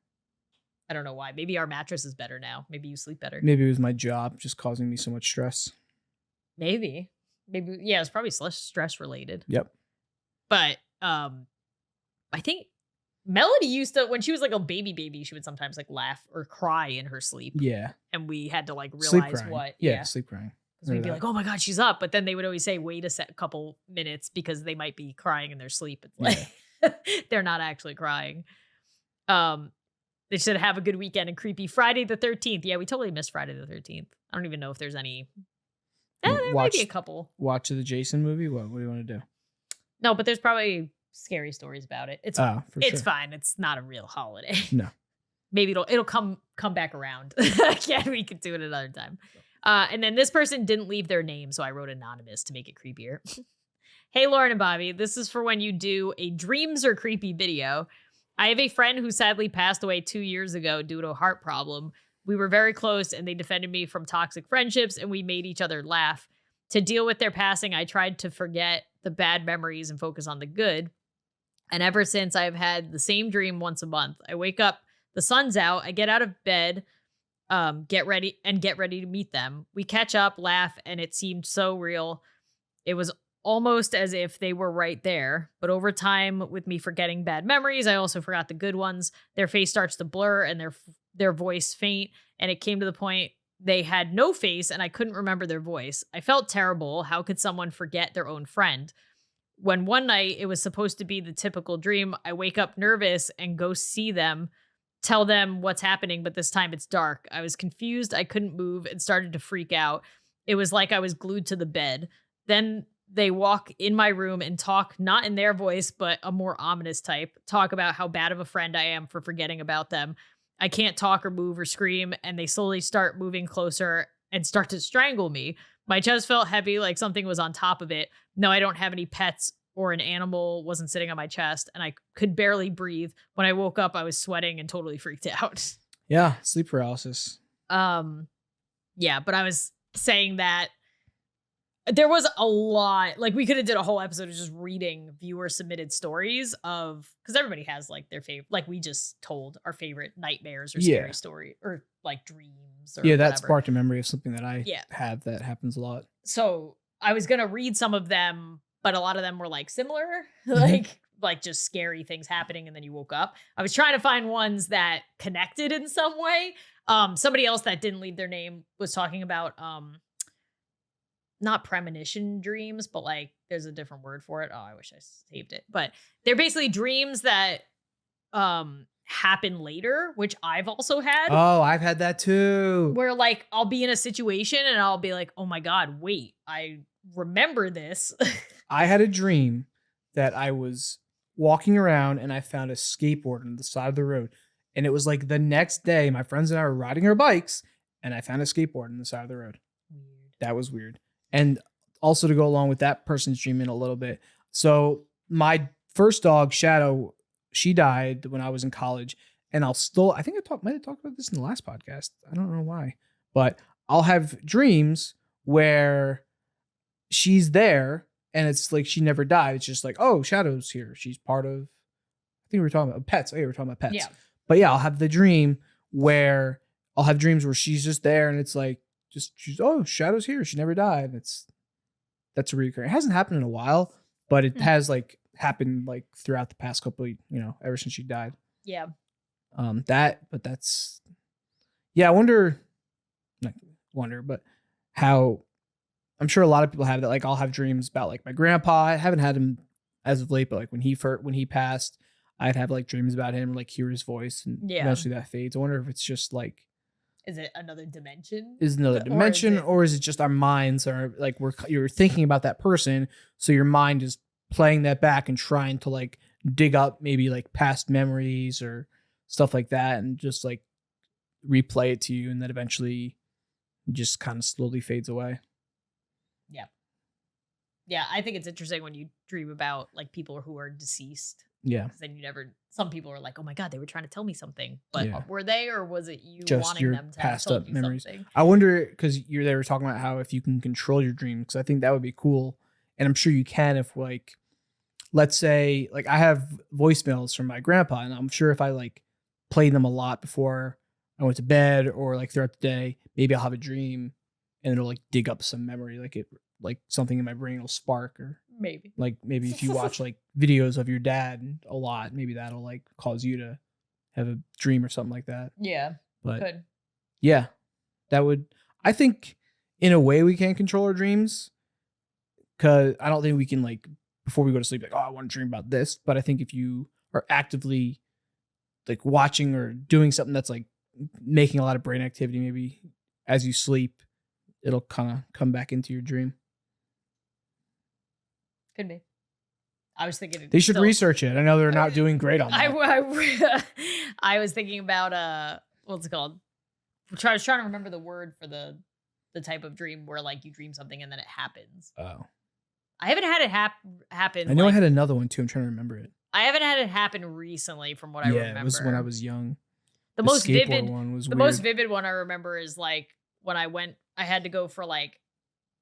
Speaker 1: I don't know why. Maybe our mattress is better now. Maybe you sleep better.
Speaker 2: Maybe it was my job just causing me so much stress.
Speaker 1: Maybe. Yeah, it's probably stress related.
Speaker 2: Yep.
Speaker 1: But I think Melody used to, when she was like a baby, she would sometimes like laugh or cry in her sleep.
Speaker 2: Yeah.
Speaker 1: And we had to like
Speaker 2: Sleep
Speaker 1: realize
Speaker 2: crying.
Speaker 1: what.
Speaker 2: Yeah, sleep crying.
Speaker 1: Because we'd be like, oh my God, she's up. But then they would always say, wait a couple minutes because they might be crying in their sleep. It's like, they're not actually crying. They said, have a good weekend and creepy Friday the 13th. Yeah, we totally missed Friday the 13th. I don't even know if there's any. There might be a couple.
Speaker 2: Watch the Jason movie? What do you want to do?
Speaker 1: No, but there's probably scary stories about it. It's fine. It's not a real holiday.
Speaker 2: No.
Speaker 1: Maybe it'll come back around. Again, we could do it another time. And then this person didn't leave their name, so I wrote anonymous to make it creepier. Hey, Lauren and Bobby, this is for when you do a dreams or creepy video. I have a friend who sadly passed away 2 years ago due to a heart problem. We were very close and they defended me from toxic friendships and we made each other laugh. To deal with their passing, I tried to forget the bad memories and focus on the good. And ever since, I've had the same dream once a month. I wake up, the sun's out, I get out of bed, get ready to meet them. We catch up, laugh, and it seemed so real. It was almost as if they were right there. But over time, with me forgetting bad memories, I also forgot the good ones. Their face starts to blur and their voice faint. And it came to the point they had no face and I couldn't remember their voice. I felt terrible. How could someone forget their own friend? When one night it was supposed to be the typical dream, I wake up nervous and go see them, tell them what's happening, but this time it's dark. I was confused. I couldn't move and started to freak out. It was like I was glued to the bed. Then they walk in my room and talk, not in their voice, but a more ominous type, talk about how bad of a friend I am for forgetting about them. I can't talk or move or scream, and they slowly start moving closer and start to strangle me. My chest felt heavy, like something was on top of it. No, I don't have any pets or an animal wasn't sitting on my chest, and I could barely breathe. When I woke up, I was sweating and totally freaked out.
Speaker 2: Yeah, sleep paralysis.
Speaker 1: Yeah, but I was saying that there was a lot, like we could have did a whole episode of just reading viewer submitted stories of, because everybody has like their favorite, like we just told our favorite nightmares or scary story or like dreams. Or
Speaker 2: that
Speaker 1: whatever.
Speaker 2: Sparked a memory of something that I have that happens a lot.
Speaker 1: So I was going to read some of them, but a lot of them were like similar, like just scary things happening. And then you woke up. I was trying to find ones that connected in some way. Somebody else that didn't leave their name was talking about, not premonition dreams, but like there's a different word for it. Oh, I wish I saved it. But they're basically dreams that happen later, which I've also had.
Speaker 2: Oh, I've had that too.
Speaker 1: Where like I'll be in a situation and I'll be like, oh my God, wait, I remember this.
Speaker 2: I had a dream that I was walking around and I found a skateboard on the side of the road. And it was like the next day, my friends and I were riding our bikes and I found a skateboard on the side of the road.
Speaker 1: Weird.
Speaker 2: That was weird. And also to go along with that person's dream in a little bit. So my first dog, Shadow, she died when I was in college. And I think I might have talked about this in the last podcast. I don't know why. But I'll have dreams where she's there and it's like she never died. It's just like, oh, Shadow's here. She's part of, I think we were talking about pets. Oh, yeah, we were talking about pets.
Speaker 1: Yeah.
Speaker 2: But yeah, I'll have the dream where she's just there and it's like, Shadow's here. She never died. That's a recurring. It hasn't happened in a while, but it has like happened like throughout the past couple of, ever since she died.
Speaker 1: Yeah.
Speaker 2: I wonder, but how I'm sure a lot of people have that. Like I'll have dreams about like my grandpa. I haven't had him as of late, but like when he passed, I'd have like dreams about him, like hear his voice, and eventually that fades. I wonder if it's just like,
Speaker 1: is it another dimension?
Speaker 2: Or is it just our minds are like you're thinking about that person, so your mind is playing that back and trying to like dig up maybe like past memories or stuff like that, and just like replay it to you, and then eventually just kind of slowly fades away.
Speaker 1: Yeah. Yeah, I think it's interesting when you dream about like people who are deceased.
Speaker 2: Yeah.
Speaker 1: Because then some people are like, oh my God, they were trying to tell me something. But were they, or was it you
Speaker 2: just
Speaker 1: wanting
Speaker 2: your
Speaker 1: them to
Speaker 2: past
Speaker 1: have
Speaker 2: up
Speaker 1: told you
Speaker 2: memories?
Speaker 1: Something?
Speaker 2: I wonder, because they were talking about how if you can control your dreams, because I think that would be cool. And I'm sure you can if like, let's say like I have voicemails from my grandpa, and I'm sure if I like played them a lot before I went to bed or like throughout the day, maybe I'll have a dream and it'll like dig up some memory, like something in my brain will spark or
Speaker 1: Maybe.
Speaker 2: Like maybe if you watch like videos of your dad a lot, maybe that'll like cause you to have a dream or something like that.
Speaker 1: Yeah.
Speaker 2: But
Speaker 1: Could.
Speaker 2: yeah, that would, I think in a way we can control our dreams, because I don't think we can like before we go to sleep, like, oh, I want to dream about this. But I think if you are actively like watching or doing something that's like making a lot of brain activity, maybe as you sleep, it'll kind of come back into your dream.
Speaker 1: Could be. I was thinking
Speaker 2: they should research it. I know they're not doing great on that.
Speaker 1: I was thinking about what's it called? I was trying to remember the word for the type of dream where like you dream something and then it happens.
Speaker 2: Oh,
Speaker 1: I haven't had it happen.
Speaker 2: I know I had another one too. I'm trying to remember it.
Speaker 1: I haven't had it happen recently, from what I remember.
Speaker 2: Yeah, it was when I was young.
Speaker 1: The most vivid
Speaker 2: one was
Speaker 1: the most vivid one I remember is like when I had to go for like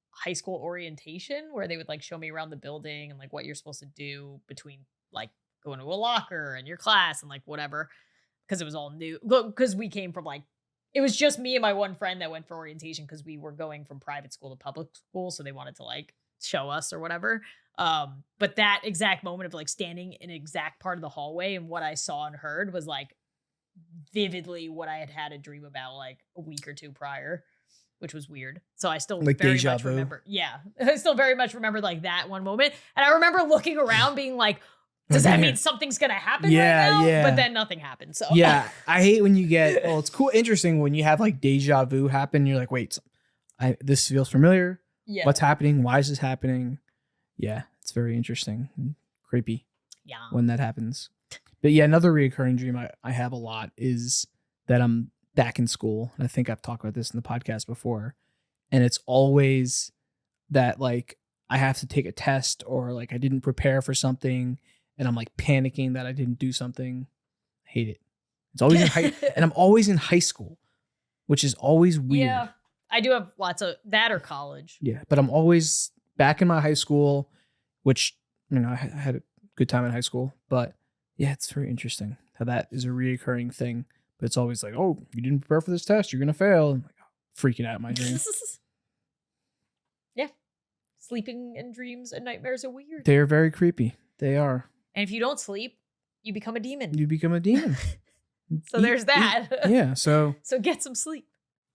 Speaker 1: high school orientation where they would like show me around the building and like what you're supposed to do between like going to a locker and your class and like whatever, because it was all new, because we came from like, it was just me and my one friend that went for orientation because we were going from private school to public school, so they wanted to like show us or whatever. But that exact moment of like standing in an exact part of the hallway and what I saw and heard was like vividly what I had a dream about like a week or two prior, which was weird. So I still
Speaker 2: like
Speaker 1: very much remember. Yeah, I still very much remember like that one moment. And I remember looking around being like, does that mean something's going to happen right now? Yeah. But then nothing happened. So
Speaker 2: yeah, I hate when you get, well, it's cool, interesting when you have like deja vu happen. You're like, wait, this feels familiar. Yeah. What's happening? Why is this happening? Yeah, it's very interesting and creepy. Yeah. When that happens. But yeah, another reoccurring dream I have a lot is that I'm back in school. And I think I've talked about this in the podcast before. And it's always that like I have to take a test or like I didn't prepare for something and I'm like panicking that I didn't do something. I hate it. It's always in high, and I'm always in high school, which is always weird. Yeah.
Speaker 1: I do have lots of that or college.
Speaker 2: Yeah, but I'm always back in my high school, which, you know, I had a good time in high school. But yeah, it's very interesting how that is a reoccurring thing. But it's always like, oh, you didn't prepare for this test, you're going to fail. I'm like, freaking out in my dream.
Speaker 1: Yeah. Sleeping and dreams and nightmares are weird.
Speaker 2: They're very creepy. They are.
Speaker 1: And if you don't sleep, you become a demon.
Speaker 2: You become a demon.
Speaker 1: So there's that.
Speaker 2: Yeah, so
Speaker 1: get some sleep.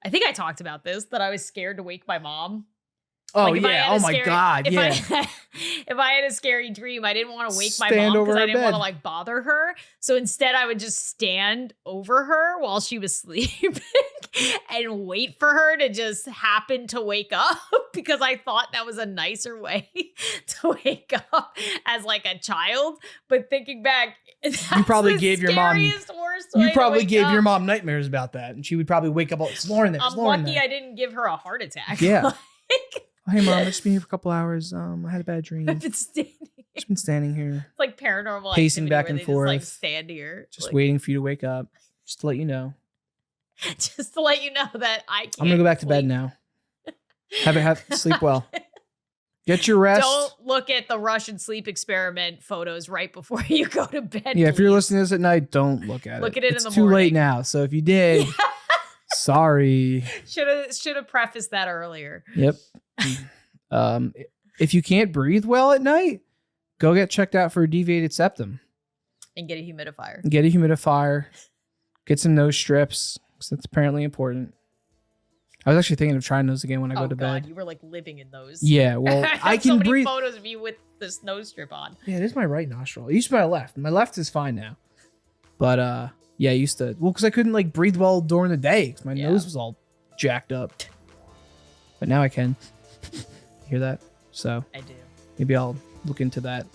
Speaker 1: I think I talked about this, that I was scared to wake my mom.
Speaker 2: Oh, like yeah. Oh, my God. Yeah.
Speaker 1: If I had a scary dream, I didn't want to wake my mom because I didn't want to like bother her. So instead, I would just stand over her while she was sleeping and wait for her to just happen to wake up, because I thought that was a nicer way to wake up as like a child. But thinking back,
Speaker 2: you probably gave your mom your mom nightmares about that, and she would probably wake up. It's Lauren there.
Speaker 1: I'm lucky I didn't give her a heart attack.
Speaker 2: Yeah. Hey mom, I've just been here for a couple hours. I had a bad dream.
Speaker 1: I've been standing here.
Speaker 2: Just been standing here.
Speaker 1: It's like paranormal
Speaker 2: pacing back and forth.
Speaker 1: Just, like, stand here.
Speaker 2: Just like, waiting for you to wake up. Just to let you know.
Speaker 1: Just to let you know that I can't.
Speaker 2: I'm gonna go back to bed now. Sleep well. Get your rest.
Speaker 1: Don't look at the Russian sleep experiment photos right before you go to bed.
Speaker 2: Yeah, please. If you're listening to this at night, don't look at it.
Speaker 1: Look at it
Speaker 2: it's
Speaker 1: in the morning.
Speaker 2: It's too late now. So if you did, sorry.
Speaker 1: Should have prefaced that earlier.
Speaker 2: Yep. If you can't breathe well at night, go get checked out for a deviated septum.
Speaker 1: And get a humidifier.
Speaker 2: Get some nose strips, because that's apparently important. I was actually thinking of trying those again when I go to bed.
Speaker 1: You were like living in those.
Speaker 2: Yeah, well, I can breathe.
Speaker 1: So many photos of you with this nose strip on.
Speaker 2: Yeah, it is my right nostril. It used to be my left. My left is fine now. But yeah, I used to, because I couldn't like breathe well during the day because my nose was all jacked up. But now I can. Hear that? So
Speaker 1: I do.
Speaker 2: Maybe I'll look into that.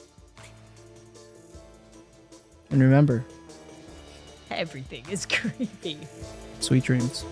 Speaker 2: And remember,
Speaker 1: everything is creepy.
Speaker 2: Sweet dreams.